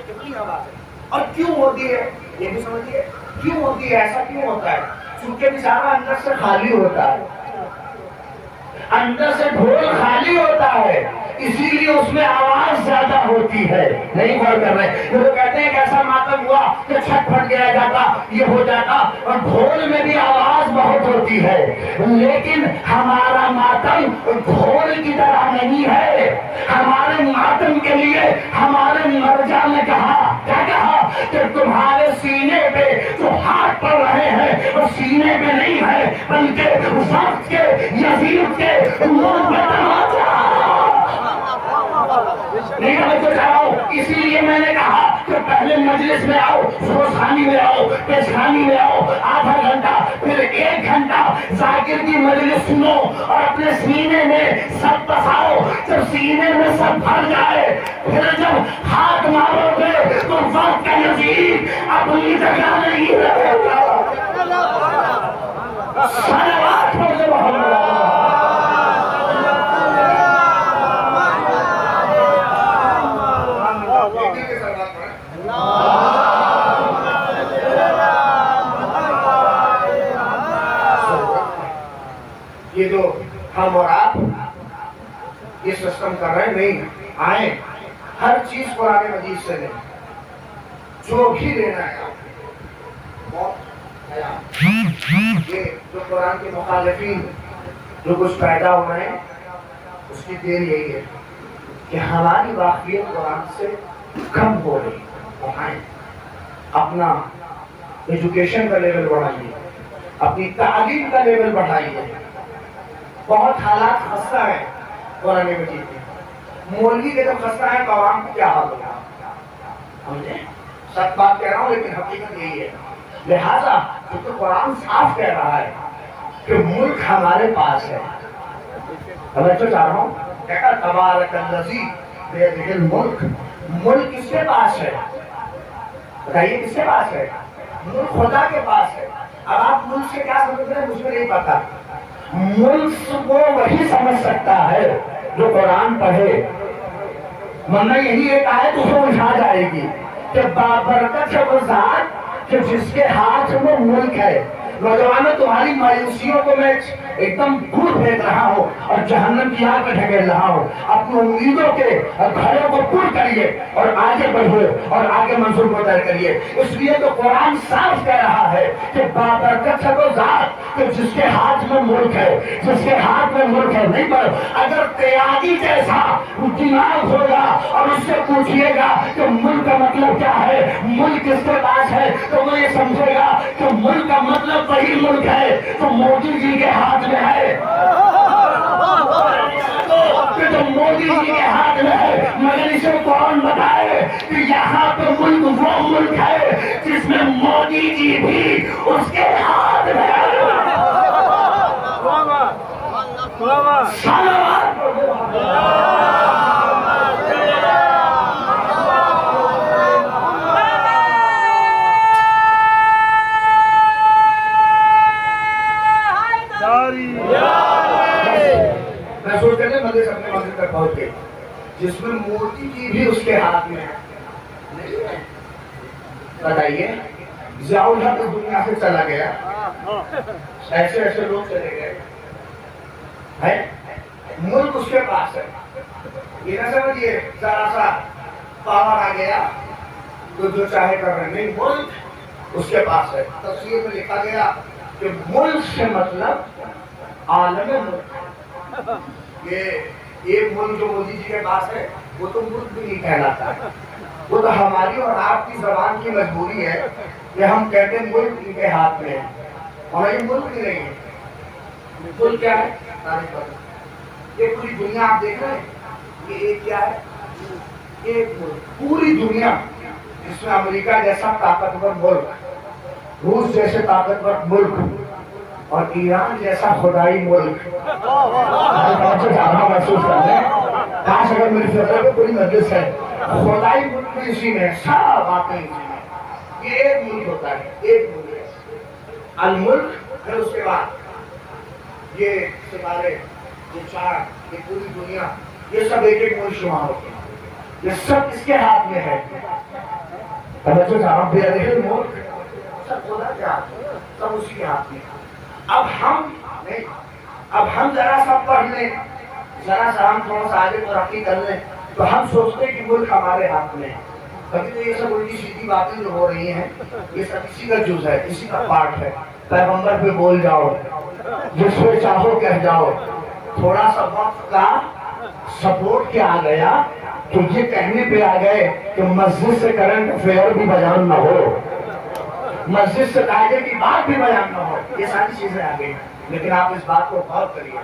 کتنی آواز ہے اور کیوں ہوتی ہے یہ بھی سمجھیے. کیوں ہوتی ہے؟ ایسا کیوں ہوتا ہے؟ چونکہ بیچارہ اندر سے خالی ہوتا ہے. اندر سے ڈھول خالی ہوتا ہے اسی لیے اس میں آواز زیادہ ہوتی ہے. نہیں غور کر رہے. وہ کہتے ہیں کہ ایسا ماتم ہوا کہ چھت پھٹ گیا جاتا یہ ہو جاتا اور ڈھول میں بھی آواز بہت ہوتی ہے. لیکن ہمارا ماتم ڈھول کی طرح نہیں ہے. ہمارے ماتم کے لیے ہمارے مرجع نے کہا کیا کہا کہ تمہارے سینے پہ جو ہاتھ پڑ رہے ہیں وہ سینے پہ نہیں ہے بلکہ وقت کے یزید کے منہ پہ تماچا. نہیں سمجھ تو چاہ رہا ہوں. اسی لیے میں نے کہا کہ پہلے مجلس میں آؤ، فروزخانی میں آؤ، پیشخانی میں آؤ آدھا گھنٹہ پھر 1 گھنٹہ ذاکر کی مجلس سنو اور اپنے سینے میں سب بساؤ. جب سینے میں سب بھر جائے پھر جب ہاتھ مارو گے تو وقت کا یزید اپنی جگہ نہیں رہے گا. صلوات پڑھ دو محمد. یہ جو ہم اور آپ یہ سسٹم کر رہے ہیں نہیں آئیں ہر چیز قرآن مجید سے لیں جو بھی لینا ہے. یہ جو قرآن کے مخالفین جو کچھ پیدا ہو رہے ہیں اس کی دیر یہی ہے کہ ہماری واقعیت قرآن سے کم ہو رہی. آئیں اپنا ایجوکیشن کا لیول بڑھائیے، اپنی تعلیم کا لیول بڑھائیے. بہت حالات خستہ ہیں قرآن مجید میں. مولوی کے جب خستہ ہے تو عوام کو کیا حال ہوگا؟ سمجھے؟ سچ بات کہہ رہا ہوں لیکن حقیقت یہی ہے. لہذا تو قرآن صاف کہہ رہا ہے کہ ملک ہمارے پاس ہے. سمجھ تو چاہ رہا ہوں کہتا تبارک الذی بیدہ الملک. ملک کس کے پاس ہے؟ بتائیے کس کے پاس ہے؟ ملک خدا کے پاس ہے. اب آپ ملک سے کیا سمجھ رہے ہیں مجھے نہیں پتا. ملک کو وہی سمجھ سکتا ہے جو قرآن پڑھے. ورنہ یہی ایک آیت اس کو اٹھا جائے گی کہ بابرکت ہے وہ ذات کہ جس کے ہاتھ میں ملک ہے. نوجوانوں تمہاری مایوسیوں کو میں ایک دم دور پھینک رہا ہوں اور جہنم کی آگ میں ڈھکیل رہا ہوں. اپنی امیدوں کے گھروں کو پور کریے اور آگے بڑھو اور آگے منصور کو طے کریے. اس لیے تو قرآن صاف کہہ رہا ہے کہ بابرکت ہے وہ ذات کہ جس کے ہاتھ میں ملک ہے، جس کے ہاتھ میں عالم ملک ہے نہیں، پر اگر تیاگی جیسا دماغ ہوگا اور اس سے پوچھیے گا کہ ملک کا مطلب کیا ہے، ملک کس کے پاس ہے، تو وہ یہ سمجھے گا کہ ملک کا مطلب وہی ملک ہے تو مودی جی کے ہاتھ میں ہے، کہ جو مودی جی کے ہاتھ میں ہے، مگر اسے کون بتائے کہ یہاں پہ ملک وہ ملک ہے جس میں مودی جی بھی اس کے ہاتھ میں ہے۔ میں سوچتے ہیں مدرسے اپنے مسجد تک پہنچ گئے جس میں مودی جی بھی اس کے ہاتھ میں ہے۔ بتائیے ضیاء الحق اس دنیا سے چلا گیا، ایسے ایسے لوگ چلے گئے ہے، ملک اس کے پاس ہے، یہ نہ سمجھیے ذرا سا پاور آ گیا تو جو چاہے کر رہے، نہیں، ملک اس کے پاس ہے۔ تفسیر میں لکھا گیا کہ ملک سے مطلب عالم ملک، یہ ایک ملک جو مودی جی کے پاس ہے وہ تو ملک بھی نہیں کہلاتا ہے، وہ تو ہماری اور آپ کی زبان کی مجبوری ہے کہ ہم کہتے ہیں ملک ان کے ہاتھ میں ہے، اور یہ ملک بھی نہیں ہے۔ ملک کیا ہے؟ یہ پوری دنیا آپ دیکھ رہے ہیں، یہ ایک کیا ہے؟ ایک ملک، پوری دنیا جس میں امریکہ جیسا طاقتور ملک، روس جیسے طاقتور ملک اور ایران جیسا خدائی ملک، زیادہ محسوس کر رہے ہیں، کاش اگر میری فکر میں پوری مجلس ہے، خدائی ملک بھی اسی میں، سب باتیں اسی میں، یہ ایک ملک ہوتا ہے، ایک ملک ہے الملک۔ پھر اس کے بعد یہ ستارے، یہ چاند، یہ پوری دنیا، یہ سب ایک ایک ملک شمار ہوتے ہیں، یہ سب اس کے ہاتھ میں ہے۔ توجہ جہاں پہ دیکھیں ملک سب خدا کے ہاتھ میں، سب اسی کے ہاتھ میں۔ اب ہم ذرا سا پڑھ لیں، ذرا سا ہم تھوڑا سا آگے ترقی کر لیں تو ہم سوچتے ہیں کہ ملک ہمارے ہاتھ میں ہے۔ کبھی تو یہ سب الٹی سیدھی باتیں جو ہو رہی ہیں یہ سب اسی کا جز ہے، اسی کا پارٹ ہے۔ پیغمبر پہ بول جاؤ، جس پہ چاہو کہہ جاؤ، تھوڑا سا وقت کا سپورٹ کیا آ گیا تو یہ کہنے پہ آ گئے کہ مسجد سے کرنٹ افیئر بھی بیان نہ ہو، مسجد سے قاعدے کی بات بھی بیان نہ ہو، یہ ساری چیزیں آ گئی۔ لیکن آپ اس بات کو غور کریے،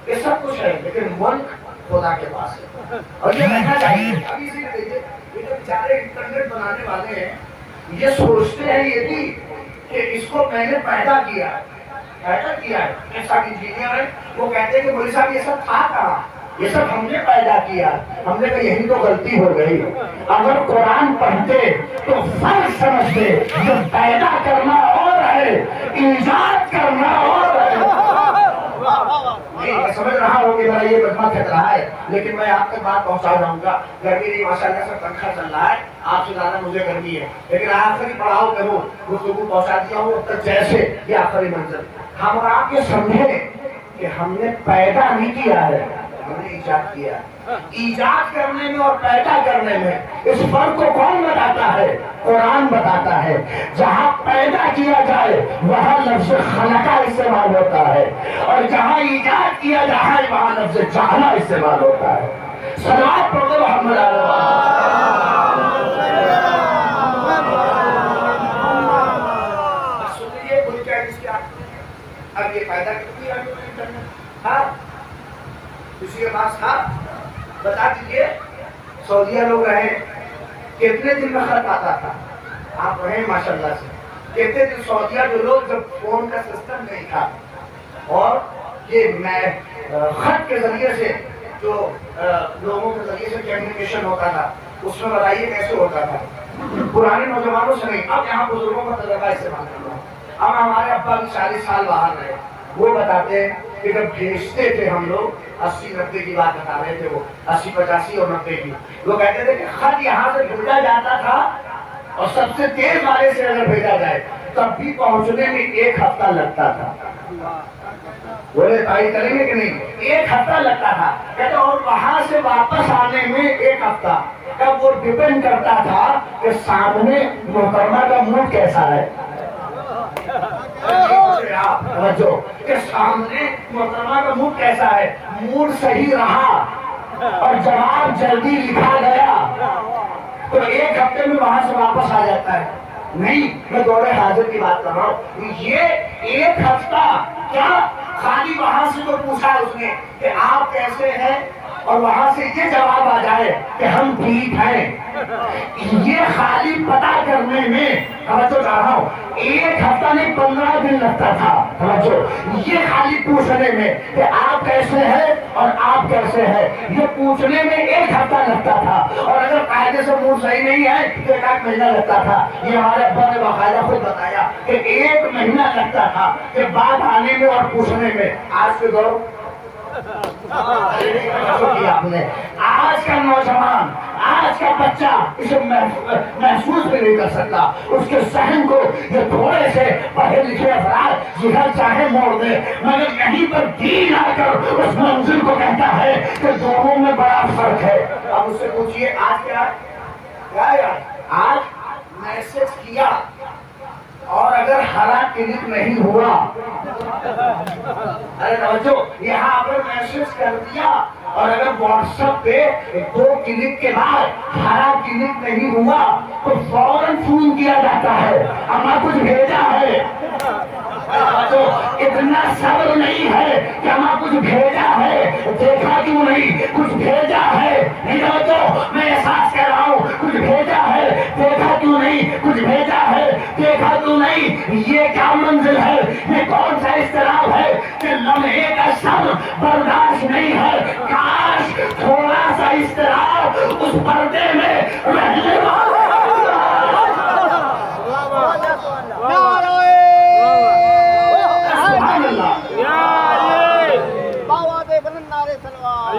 یہ سب کچھ ہے لیکن ملک خدا کے پاس ہے، اور یہ رہنا چاہیے۔ ابھی اسی لیے دیکھیے یہ جو بیچارے انٹرنیٹ بنانے والے ہیں یہ سوچتے ہیں یہ بھی کہ اس کو میں نے پیدا کیا ہے، ایسا انجینئر ہے، وہ کہتے ہیں کہ مولوی صاحب یہ سب تھا کہاں، یہ سب ہم نے پیدا کیا۔ ہم نے کہا یہی تو غلطی ہو گئی، اگر قرآن پڑھتے تو فرق سمجھتے، یہ پیدا کرنا اور ہے، ایجاد کرنا اور ہے۔ میں سمجھ رہا ہوں کہ میرا یہ مجمع کہہ رہا ہے، لیکن میں آپ تک بات پہنچا جاؤں گا۔ گرمی نہیں، ماشاءاللہ سے پنکھا چل رہا ہے، آپ سے زیادہ مجھے گرمی ہے، لیکن آخری پڑاؤ پہ ہوں، گفتگو پہنچا دیا ہوں اب تک، جیسے یہ آخری منزل۔ ہم اور آپ یہ سمجھیں کہ ہم نے پیدا نہیں کیا ہے، ہم نے ایجاد کیا ہے۔ ایجاد کرنے میں اور پیدا کرنے میں اس فرق کو کون بتاتا ہے؟ قرآن بتاتا ہے۔ جہاں پیدا کیا جائے وہاں لفظ خلقہ استعمال ہوتا ہے، اور جہاں ایجاد کیا جائے وہاں لفظ جعلہ استعمال ہوتا ہے۔ صلوات پڑھو محمد علیہ سنیے بول کیا اس کیا اب یہ پیدا کرتی ہے، ہاں کسی کے پاس تھا؟ بتا دیجئے سعودیہ لوگ رہے کتنے دن میں خط آتا تھا؟ آپ رہے ماشاءاللہ سے کتنے دن سعودیہ جو لوگ جب فون کا سسٹم نہیں تھا اور یہ خط کے ذریعے سے جو لوگوں کے ذریعے سے کمیونیکیشن ہوتا تھا اس میں بتائیے کیسے ہوتا تھا؟ پرانے نوجوانوں سے نہیں، اب یہاں بزرگوں کا تجربہ استعمال کرنا۔ اب ہمارے ابا بھی 40 سال باہر رہے، وہ بتاتے ہیں کہ جب بھیجتے تھے ہم لوگ 80-90 کی بات بتا رہے تھے، وہ 80-85 اور 90 کی، وہ کہتے تھے کہ خط یہاں سے بھیجا جاتا تھا اور سب سے تیز والے سے اگر بھیجا جائے تب بھی پہنچنے میں 1 ہفتہ لگتا تھا۔ بولے تائی کریں گے کہ نہیں؟ 1 ہفتہ لگتا تھا کہتے، اور وہاں سے واپس آنے میں 1 ہفتہ۔ تب وہ ڈیپینڈ کرتا تھا کہ سامنے محترمہ کا موڈ کیسا ہے۔ توجہ کہ سامنے محترمہ کا موڈ کیسا ہے، موڈ صحیح رہا اور جواب جلدی لکھا گیا تو ایک ہفتے میں وہاں سے واپس آ جاتا ہے. نہیں، میں دورے حاضر کی بات کر رہا ہوں. یہ ایک ہفتہ کیا خالی وہاں سے تو پوچھا اس نے کہ آپ کیسے ہیں اور وہاں سے یہ جواب آ جائے کہ ہم ٹھیک ہیں. یہ خالی پتا کرنے میں توجہ چاہ رہا ہوں ایک ہفتہ نہیں 15 دن لگتا تھا. توجہ یہ خالی پوچھنے میں کہ آپ کیسے ہیں اور آپ کیسے ہیں، یہ پوچھنے میں ایک ہفتہ لگتا تھا. اور اگر قاعدے سے موڈ صحیح نہیں ہے تو ایک مہینہ لگتا تھا. یہ ہمارے ابا نے باقاعدہ خود بتایا کہ 1 مہینہ لگتا تھا کہ بات آنے میں اور پوچھنے میں. آج کے دور آپ نے آج کا نوجوان، آج کا بچہ اسے محسوس بھی نہیں کر سکتا. اس کے ذہن کو یہ تھوڑے سے پڑھے لکھے افراد جدھر چاہے موڑ دے، مگر یہیں پر دین آ کر اس منزل کو کہتا ہے کہ دونوں میں بڑا فرق ہے. اب اس سے پوچھئے آج کیا ہے؟ آج میسج کیا اور اگر ہرا کلک نہیں ہوا، ارے توجہ، یہاں پر میسج کر دیا اور اگر واٹس ایپ پہ 2 کلک کے بعد ہرا کلک نہیں ہوا تو فوراً فون کیا جاتا ہے، اما کچھ بھیجا ہے. تو اتنا صبر نہیں ہے کہ اما کچھ بھیجا ہے، دیکھا کیوں نہیں کچھ بھیجا ہے. نہیں توجہ، میں احساس کر رہا ہوں کچھ بھیجا ہے، دیکھا کیوں نہیں کچھ بھیجا ہے، دیکھا کیوں نہیں. یہ کیا منزل ہے، یہ کون سا اضطراب ہے کہ لمحے کا صبر برداشت نہیں ہے. کاش تھوڑا سا اضطراب اس پردے میں رہنے والا. سبحان اللہ. بابا دے بلند نعرے سلوات.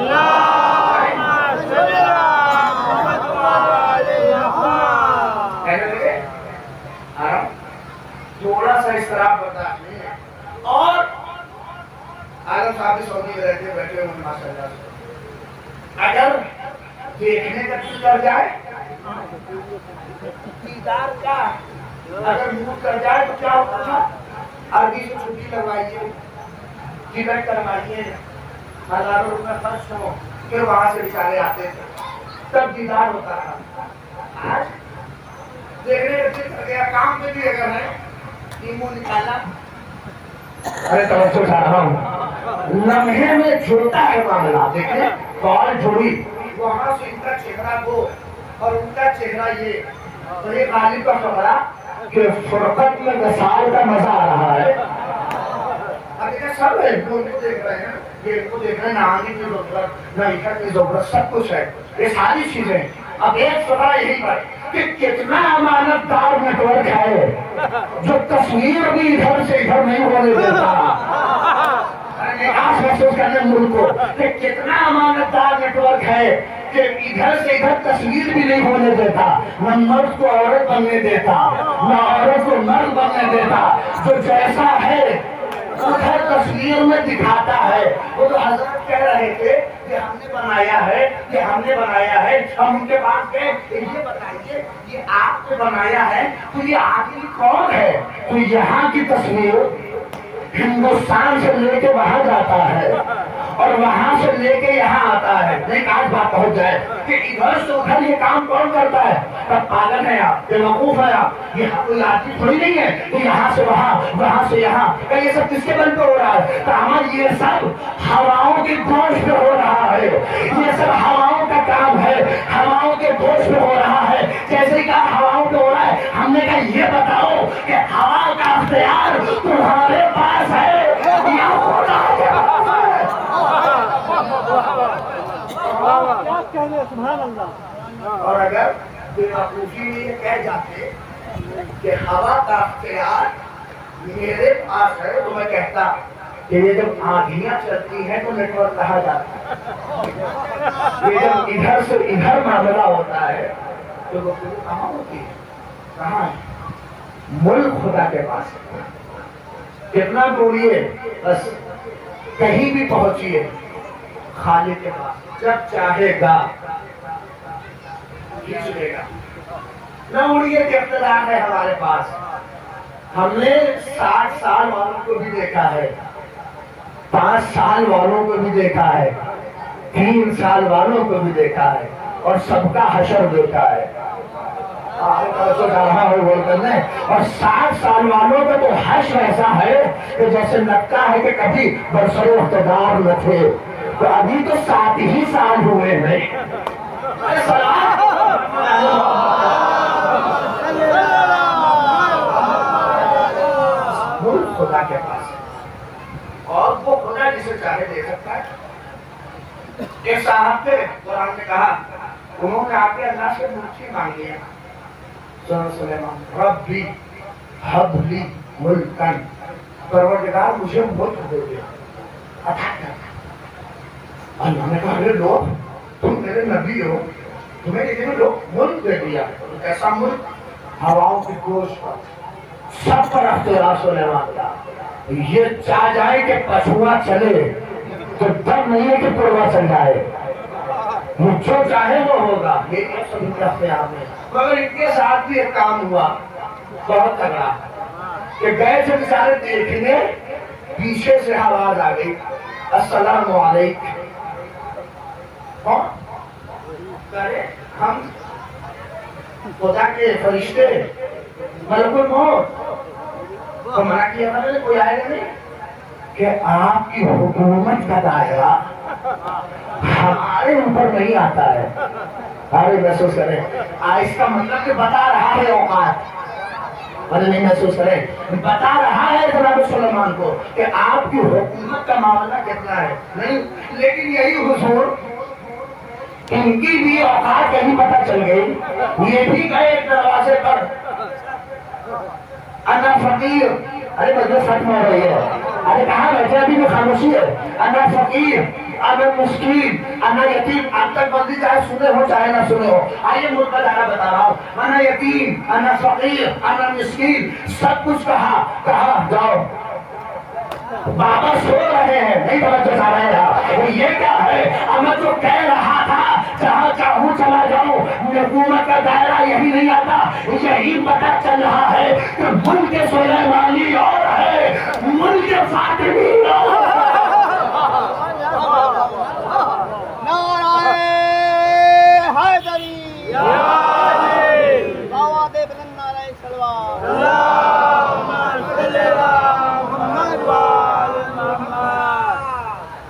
تھوڑا سا اضطراب برداشت نہیں ہے. اور عالم صاحب بھی سعودی میں رہتے بیٹھے ہوئے ماشاء اللہ سے، اگر دیکھنے کا دل کر جائے، دیدار کا اگر موڈ کر جائے تو کیا ہوتا تھا؟ عربی سے چھٹی لگوائیے، ٹکٹ کروائیے، ہزاروں روپے خرچ ہو، پھر وہاں سے بیچارے آتے تھے، تب دیدار ہوتا تھا. آج دیکھنے کا دل کر گیا، کام پہ بھی اگر ہے منہ نکالا. ارے توجہ چاہ رہا ہوں، لمحے میں جڑتا ہے معاملہ. دیکھیں کال جڑی، وہاں سے ان کا چہرہ وہ اور ان کا چہرہ یہ، تو یہ غالب کا خبرہ کہ فرقت میں وصال کا مزہ آ رہا ہے. اب یہ سب ہے، ان کو دیکھ رہے ہیں، یہ ان کو دیکھ رہے ہیں، نہ آنے کی ضرورت نہ عشاء کی ضرورت، سب کچھ ہے، یہ ساری چیزیں. اب ایک سوال یہی پر کہ کتنا امانت دار نیٹ ورک ہے جو تصویر بھی ادھر سے ادھر نہیں ہونے دیتا. آج محسوس کرنے ملک کو کہ کتنا امانت دار نیٹ ورک ہے کہ ادھر سے ادھر تصویر بھی نہیں ہونے دیتا، نہ مرد کو عورت بننے دیتا، نہ عورت کو مرد بننے دیتا. جو جیسا ہے ادھر تصویر میں دکھاتا ہے. وہ تو حضرت کہہ رہے تھے کہ ہم نے بنایا ہے، کہ ہم نے بنایا ہے. ہم ان کے پاس گئے کہ یہ بتائیے یہ آپ نے بنایا ہے تو یہ آخری کون ہے؟ تو یہاں کی تصویر ہندوستان سے لے کے وہاں جاتا ہے اور وہاں سے لے کے یہاں آتا ہے. ایک آج بات پہنچ جائے کہ ادھر سے ادھر یہ کام کون کرتا ہے؟ تب پاگل ہے آپ، بے وقوف ہے آپ. یہ کوئی آدمی تھوڑی نہیں ہے کہ یہاں سے وہاں، وہاں سے یہاں. کہ یہ سب کس کے بل پہ ہو رہا ہے؟ تو ہمارا یہ سب ہواؤں کی گوش پہ ہو رہا ہے. یہ سب ہواؤں کا کام ہے، ہواؤں کے گوش پہ ہو رہا ہے. جیسے کہ ہواؤں پہ ہو رہا ہے، ہم نے کہا یہ بتاؤ کہ ہوا کا اختیار تمہارے پاس ہے یا خدا کے پاس ہے؟ اور اگر بے وقوفی میں یہ کہہ جاتے کہ ہوا کا اختیار میرے پاس ہے تو میں کہتا کہ یہ جب آندھیاں چلتی ہیں تو نیٹ ورک کہا جاتا ہے. یہ جب ادھر سے ادھر معاملہ ہوتا ہے تو گفتگو کہاں ہوتی ہے؟ کہاں ہے؟ ملک خدا کے پاس ہے. کتنا دوڑیے بس کہیں بھی پہنچیے خالق کے پاس، جب چاہے گا کھینچ لے گا. نہ اڑیے کہ اقتدار ہے ہمارے پاس، ہم نے 60 سال والوں کو بھی دیکھا ہے، 5 سال والوں کو بھی دیکھا ہے، 3 سال والوں کو بھی دیکھا ہے، اور سب کا حشر دیکھا ہے۔ اور 60 سال والوں کا تو حشر ایسا ہے کہ جیسے لگتا ہے کہ کبھی برسروں اقتدار نہ تھے، تو ابھی تو 7 ہی سال ہوئے ہیں۔ خدا کے پاس ہے، اور وہ خدا جسے چاہے دے سکتا ہے۔ ایک صاحب تھے، قرآن نے کہا، انہوں نے آ کے اللہ سے ملکی مانگی ہے، سلیمان ربی حب لی ملکن، پروردگار مجھے ملک دے دے، عطا کر۔ اللہ نے کہا ارے لوگ، تم میرے نبی ہو، تمہیں کسی نے لوگ ملک دے دیا، ایسا ملک ہواؤں کی گوش پر، سب پر اختیار سلیمان کا۔ یہ چاہ جائے کہ پچھوا چلے تو ڈر نہیں ہے کہ پوروا چل جائے، جو چاہے وہ ہوگا، یہ سب کے اختیار میں۔ مگر ان کے ساتھ بھی ایک کام ہوا بہت تگڑا، کہ گئے تھے بیچارے دیکھنے، پیچھے سے آواز آ گئی، السلام علیکم۔ کون؟ ہم خدا کے فرشتے، ملک الموت کو منع کیا تھا میں نے، کوئی آئے گا نہیں، کہ آپ کی حکومت کا دائرہ ہمارے اوپر نہیں آتا ہے۔ آگے محسوس کریں، اس کا مطلب کہ بتا رہا ہے اوقات، نہیں محسوس کریں، بتا رہا ہے جناب سلیمان کو کہ آپ کی حکومت کا معاملہ کتنا ہے، نہیں، لیکن یہی حضور ان کی بھی اوقات کہیں پتہ چل گئی، یہ بھی گئے ایک دروازے پر، انا فقیر، ارے مجلس ختم ہو رہی ہے، ارے کہاں بیٹھے، ابھی بھی خاموشی ہے، انا فقیر، انا مسکین، انا یتیم، اب تک بندی چاہے سنے ہو چاہے نہ سنے ہو، آئیے ملک کا دائرہ بتا رہا ہوں، انا یتیم، انا فقیر، انا مسکین، سب کچھ کہا جاؤ۔ بابا سو رہے ہیں، نہیں توجہ جا رہے ہیں، وہ یہ کیا ہے، میں جو کہہ رہا تھا جہاں چاہوں چلا جاؤں، حکومت کا دائرہ یہی نہیں آتا، یہی پتہ چل رہا ہے کہ ملک سلیمانی اور ہے، ملک فاطمی اور ہے۔ نعرہ حیدری، بابا دے بلند نعرہ سلوات،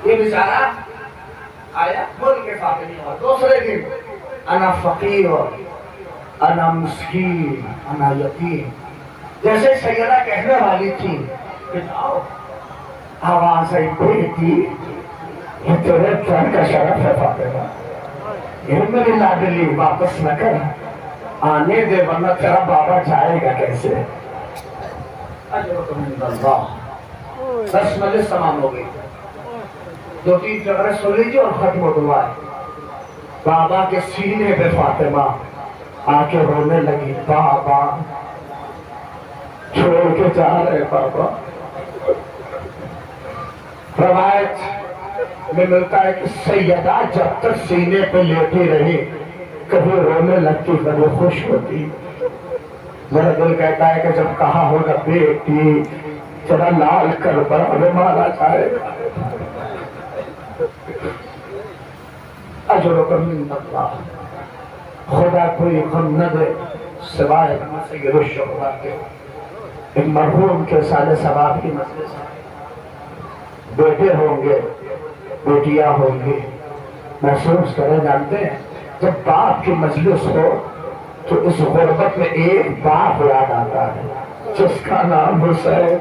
یہ بیچارہ آیا ملک فاطمی اور دوسرے دن انا فقیر، انا مسکین، انا یتیم، جیسے سیدہ کہنے والی تھی کہ جاؤ، آواز آئی بیٹی، یہ تیرے جان کا شرف ہے فاطمہ، یہ میری لاڈلی واپس نہ کر، آنے دے ورنہ تیرا بابا جائے گا کیسے۔ اجرکم عند اللہ، 10 مجلس تمام ہو گئی، 2-3 جگہ سن لیجیے اور ختم ہو دعا ہے۔ بابا کے سینے پہ فاطمہ آ کے رونے لگی، بابا چھوڑ کے جا رہے بابا۔ روایت میں ملتا ہے کہ سیدہ جب تک سینے پہ لیٹی رہی، کبھی رونے لگتی کبھی خوش ہوتی۔ میرا دل کہتا ہے کہ جب کہا ہوگا بیٹی ذرا لال کر بڑا مارا جائے گا، اجرکم عند اللہ، خدا کوئی غم نہ دے سوائے سید الشہداء کے۔ ایک مرحوم کے سالے ثواب کی مجلس ہے، بیٹے ہوں گے، بیٹیاں ہوں گی، محسوس کریں، جانتے ہیں جب باپ کی مجلس ہو تو اس غربت میں ایک باپ یاد آتا ہے جس کا نام حسین۔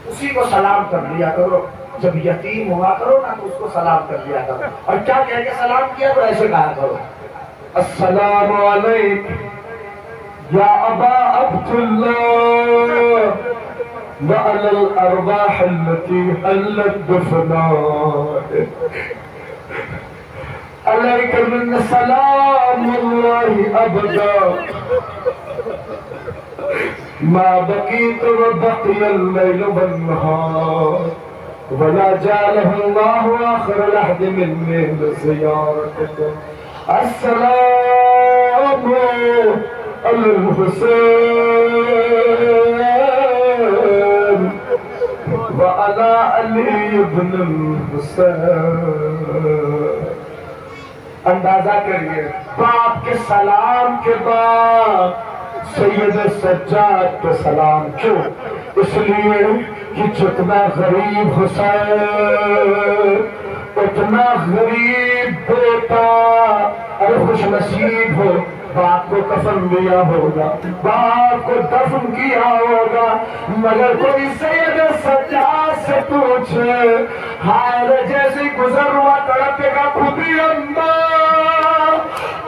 اسی کو سلام کر لیا کرو، جب یتیم ہوا کرو نا تو اس کو سلام کر لیا کرو، اور کیا کہہ کے سلام کیا تو ایسے کہا کرو، السلام علیکم یا ابا عبداللہ وعلی الارواح التي حلت بفنائك، علیک من سلام اللہ ابدا ما بقیت وبقی اللیل والنهار ولا جعله الله آخر العهد من زيارتكم۔ السلام السلام على الحسين وعلى علي بن الحسين. اندازہ کریے باپ کے سلام کے بعد سید سجاد کے سلام کیوں؟ اس لیے کہ جتنا غریب حسین اتنا غریب بیٹا اگر خوش نصیب ہو باپ کو کفن دیا ہوگا باپ کو دفن کیا ہوگا مگر کوئی سید سجاد سے پوچھے حال جیسے گزر ہوا تڑپے گا خودی اماں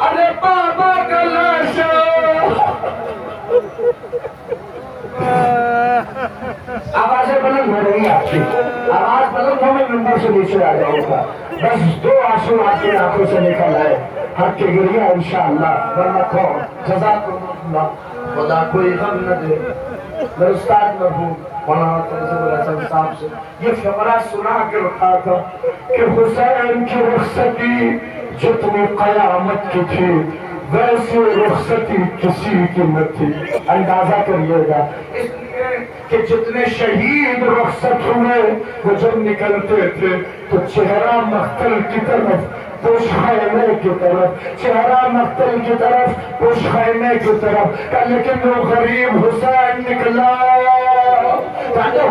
ارے بابا کا لاشا. آوازیں بلند ہو رہی آپ کی آواز بلند ہو میں نمبر سے نیچے آ جاؤں گا بس 2 آنسو آپ کی آنکھوں سے نکل آئے حق کے گریا انشاءاللہ ورنہ کون جزاکم اللہ خدا کوئی غم نہ دے. میں استاد مرحوم مولانا تنزیل الحسن صاحب سے یہ فقرہ سنا کے رکھا تھا کہ حسین کی رخصتی جتنی قیامت کی تھی ویسی رخصتی کسی کی نہ تھی. اندازہ کریے گا اس لیے کہ جتنے شہید رخصت ہوئے وہ جب نکلتے تھے تو چہرہ مقتل کی طرف پوش خیمے کی طرف چہرہ مقتل کی طرف پوش خیمے کی طرف لیکن وہ غریب حسین نکلا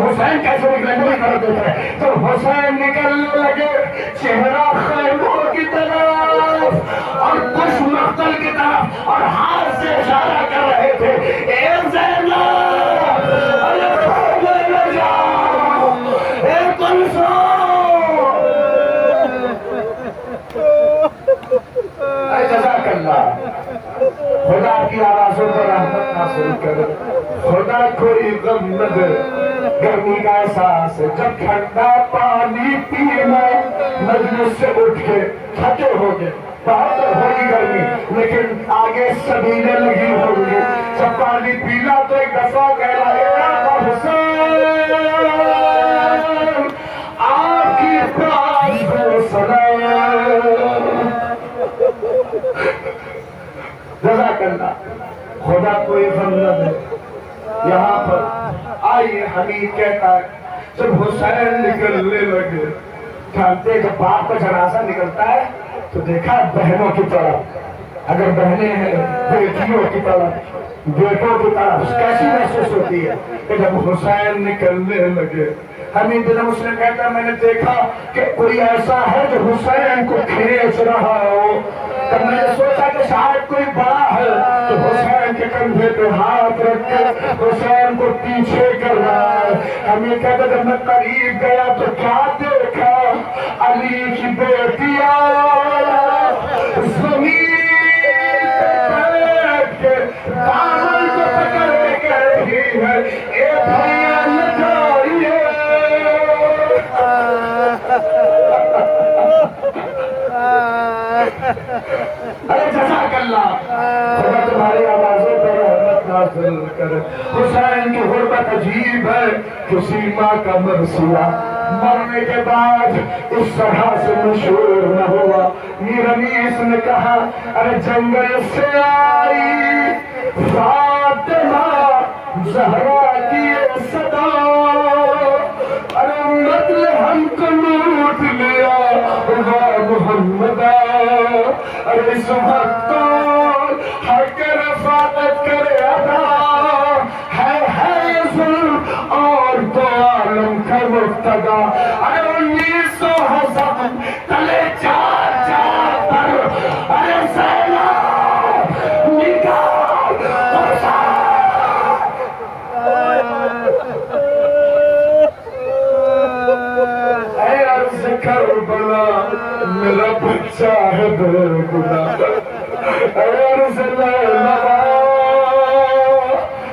حسین کیسے نکلے نہیں کر دیتے تو حسین نکلنے لگے چہرہ خیموں کی طرف اور پوش مقتل کی طرف اور ہاتھ سے اشارہ کر رہے تھے اے زینب ارے بھاگے نہ جاؤ اے کلثوم. جزاک اللہ خدا کی آوازوں پر رحمت نازل کر خدا کوئی غم نہ دے. گرمی کا احساس ہے جب ٹھنڈا پانی پینا مجلس سے اٹھ کے تھکے ہو گئے بہت ہوگی گرمی لیکن آگے سبیلیں لگی ہوگی جب پانی پینا تو ایک دفعہ کہنا ہے حسین آپ کی پاس میں سلام. جزاک اللہ خدا کوئی غم نہ دے. یہاں پر آئیے حمید کہتا ہے جب حسین نکلنے لگے جانتے جب باپ کا جنازہ نکلتا ہے تو دیکھا بہنوں کی طرف اگر بہنیں ہیں بیٹیوں کی طرف بیٹوں کی طرف کیسی محسوس ہوتی ہے کہ جب حسین نکلنے لگے حمید بن مسلم کہتا ہے میں نے دیکھا کہ کوئی ایسا ہے جو حسین کو کھینچ رہا ہو تب میں نے سوچا کہ شاید کوئی بڑا ہے تو حسین کے کندھے پہ ہاتھ رکھ کے حسین کو پیچھے کر رہا ہے. ہمیں کہتے جب میں قریب گیا تو کیا دیکھا علی کی بیٹیاں زمین پہ بیٹھ کے دامن کو پکڑ کے کہہ رہی ہے اے بھیا نہ جائیے. ارے جزاک اللہ خدا تمہاری آوازوں پر رحمت نازل کرے. حسین کی غربت عجیب ہے کسی ماں کا مرثیہ مرنے کے بعد اس طرح سے مشہور نہ ہوا. میر انیس نے کہا ارے جنگل سے آئی فاطمہ زہرا کی صدا ارے مطلب ہم کو لوٹ لیا محمد ارے اس وقت حق رفاقت کرے ادا ہے ظلم اور تو عالم کا مقتدا. ارے 19,000 تلے چار پر ارے زینب نکال اے عرض کربلا میرا بچہ ہے بے گناہ اے عرض لیلا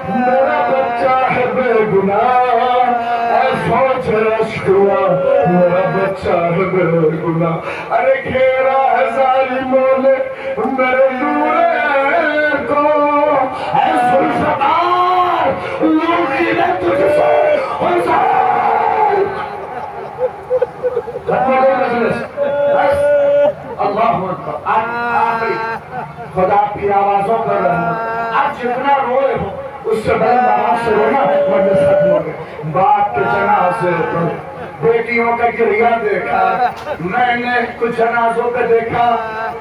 میرا بچہ ہے بے گناہ اے فوج اشکوا میرا بچہ ہے بے گناہ. ارے گھیرا ہے ظالموں نے میرے نور کو اے ذوالفقار لوگی نے تجھ سے حسین اللہ اکبر. خدا کی آوازوں جتنا روئے ہو اس سے بلند آواز سے رونا مجلس ختم ہو گیا. باپ کے جنازے پر بیٹیوں کا گریہ دیکھا, میں نے کچھ جنازوں پہ دیکھا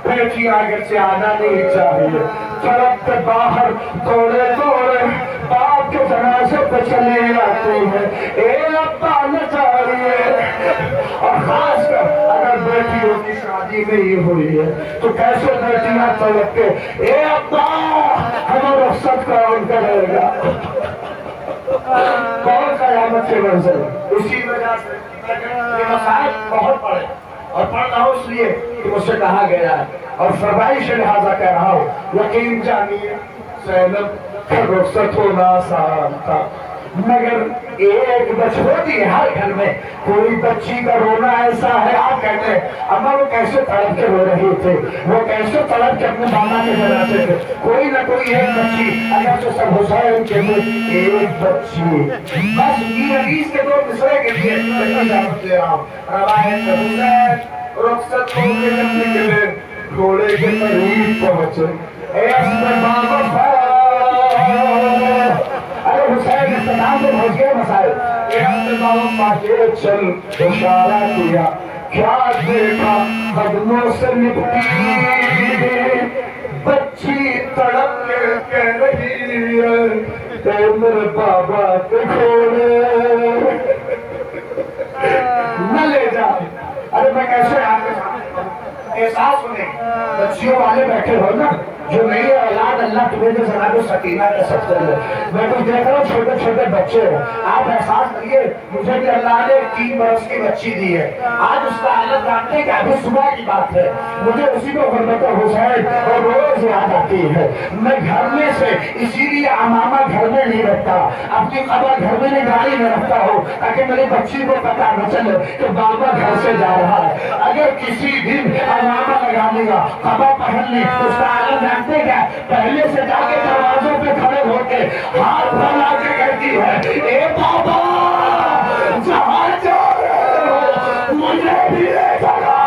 بیٹیاں اگرچہ آنا نہیں چاہیے, سڑک پہ باہر دوڑے دوڑے باپ کے جنازے پہ چلی آتی ہے, اے ابا نہ چاہیے. اور خاص کر اگر بیٹیوں کی شادی نہیں ہوئی ہے تو کیسے بیٹیاں تڑپ کے اے ابا ہمیں رخصت کون کرے گا, کون قیامت کے منظر. اسی وجہ سے یہ مسائل بہت پڑے اور پڑھ رہا ہوں اس لیے کہ مجھ سے کہا گیا ہے اور فرمائش لہٰذا کہہ رہا ہوں. یقین جانیے زینب کا رخصت ہونا آسان تھا, مگر ایک بچ ہوتی ہے ہر گھر میں, کوئی بچی کا رونا ایسا ہے. آپ کہتے ہیں اما وہ کیسے تڑپ کے رو رہے تھے, وہ کیسے تڑپ کے اپنے ماما کے جلاتے تھے. کوئی نہ کوئی ایک بچی, اگر تو سب حسین کے لیے ایک بچی بس میر عزیز کے دو مصرے کے لیے دعوت دے رہا ہوں. روایت حسین رخصت ہو کے جانے کے لیے گھوڑے کے قریب پہنچے, اے اصغر بابا ارے حسین استقام کو پہنچ گئے مسائل. چل اشارہ کیا, کیا دیکھا قدموں سے لپٹی بچی تڑپ کے کہہ رہی ہے اے میرے بابا کے گھوڑے نہ لے جا. ارے میں کیسے آپ کے سامنے احساس ہونے بچیوں والے بیٹھے ہو نا, جو نہیں ہے اولاد اللہ تمہیں جو سنا سکینہ کا سب سے میں تو دیکھ رہا ہوں چھوٹے چھوٹے بچے ہیں. آپ احساس کریے مجھے بھی اللہ نے 3 برس کی بچی دی ہے. آج اس کا حالت جانتے ہیں کہ ابھی صبح کی بات ہے, مجھے اسی کو غربت حسین اور روز یاد آتی ہے. میں گھر میں سے اسی لیے امامہ گھر میں نہیں رکھتا, اپنی قبر گھر میں نگرانی میں رکھتا ہوں تاکہ میری بچی کو پتا نہ چلے کہ بابا گھر سے جا رہا ہے. اگر کسی دن امامہ لگانے گا قبر پہننے اس کا حالت جانتے کیا, پہلے سے جا کے دروازوں پہ کھڑے ہو کے ہاتھ پھیلا کے کہتی ہے اے بابا جہاں جا رہے ہو مجھے بھی لے جانا.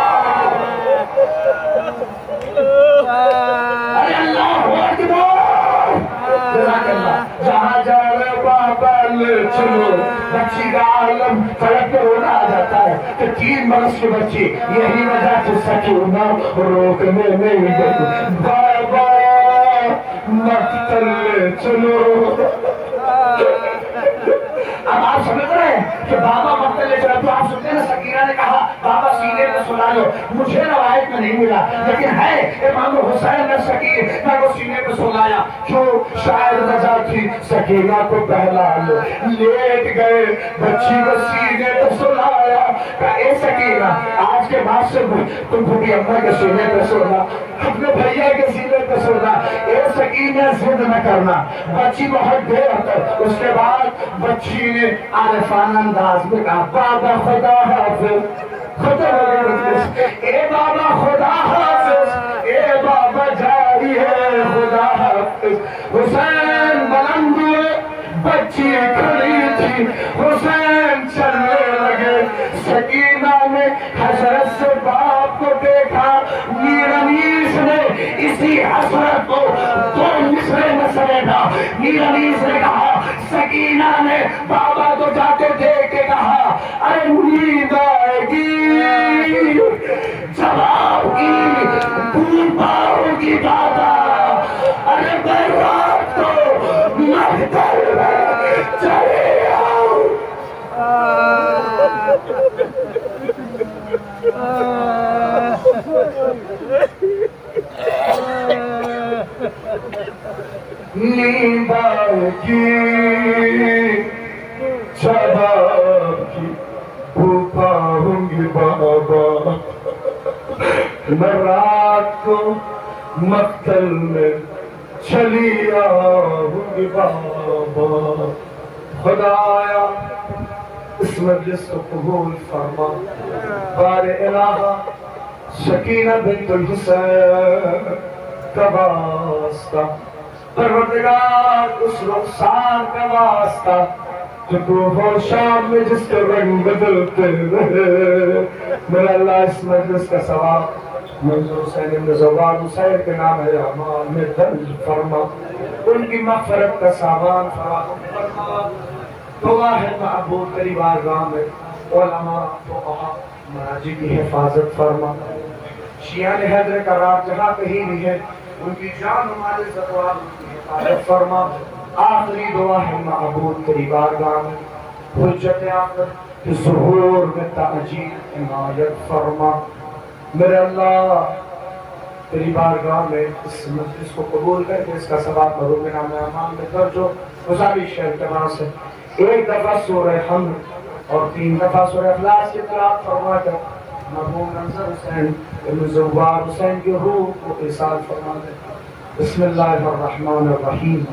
ارے اللہ اکبر, جزاک اللہ. جہاں جا رہے بابا لے چلو. بچی کا عالم سڑک پہ رونا آ جاتا ہے کہ 3 برس کی بچی, یہی وجہ سے سکینہ روکنے نہیں گئی. بابا مقتل لے چلو. اب آپ سمجھ رہے ہیں کہ بابا مقتل لے چلو تو آپ سنتے ہیں سکینہ نے کہا بابا سینے پہ سلا لو. مجھے روایت میں نہیں ملا لیکن ہے امام حسین نے سکینہ کو سینے پہ سلایا. کیوں؟ شاید وجہ تھی سکینہ کو پہلا لو. لیٹ گئے, بچی کو سینے پہ سلایا. کہا اے سکینہ آج کے بعد سے تم بھوٹی اماں کے سینے پہ سونا, اپنے بھیا کے سینے پہ سونا. اے سکینہ ضد نہ کرنا. بچی بہت دیر تک, اس کے بعد بچی نے عارفانہ انداز میں کہا بابا خدا حافظ. خدا حافظ, اے بابا خدا حافظ, اے بابا جاری ہے خدا حافظ. حسین بلند ہوئے, بچی کھڑی تھی, حسین چلنے لگے. سکینہ نے حسرت سے باپ کو دیکھا. میر انیس نے اسی حسرت کو 2 مصرے میں سمیٹا. میر انیس نے کہا سکینہ نے بابا کو جاتے دیکھ کے کہا ارے نیند آئے گی جب آپ کی دور پاؤں کی بابا. ارے میں رات کو مقتل میں چلے آؤں. نیند آئے گی جب آپ کی بھوپا ہوں گی بابا. میں رات کو مقتل میں چلی آؤں گی بابا. خدایا اس مجلس کو قبول فرما. بار الہ سکینہ بنت الحسین کا واسطہ, پروردگار اس رخسار کا واسطہ جو صبح اور شام میں جس کے رنگ بدلتے رہے. میرا اللہ اس مجلس کا ثواب منظور حسین ابن زوال حسین کے نام ہے اعمال میں درج فرما، ان کی مغفرت کا سامان فراہم فرما، دعا ہے معبود تیری بارگاہ میں علماء فقہاء مراجع کی حفاظت فرما، شیعان حیدر کرار جہاں کہیں بھی ہے ان کی جان و مال زوال ان کی حفاظت فرما، آخری دعا ہے معبود تیری بارگاہ میں حجت آخر کہ ظہور میں تعجیل عنایت فرما۔ میرے اللہ تیری بارگاہ میں اس مجلس کو قبول کر کے اس کا ثواب مروب نام اعمال میں درج ہو۔ گزارش ہے التماس ہے ایک دفعہ سورہ حمد اور 3 دفعہ سورہ اخلاص کی تلاوت فرما کر مرحوم منظر حسین ابن زوال حسین کی روح کو ایصال فرما دے۔ بسم اللہ الرحمن الرحیم۔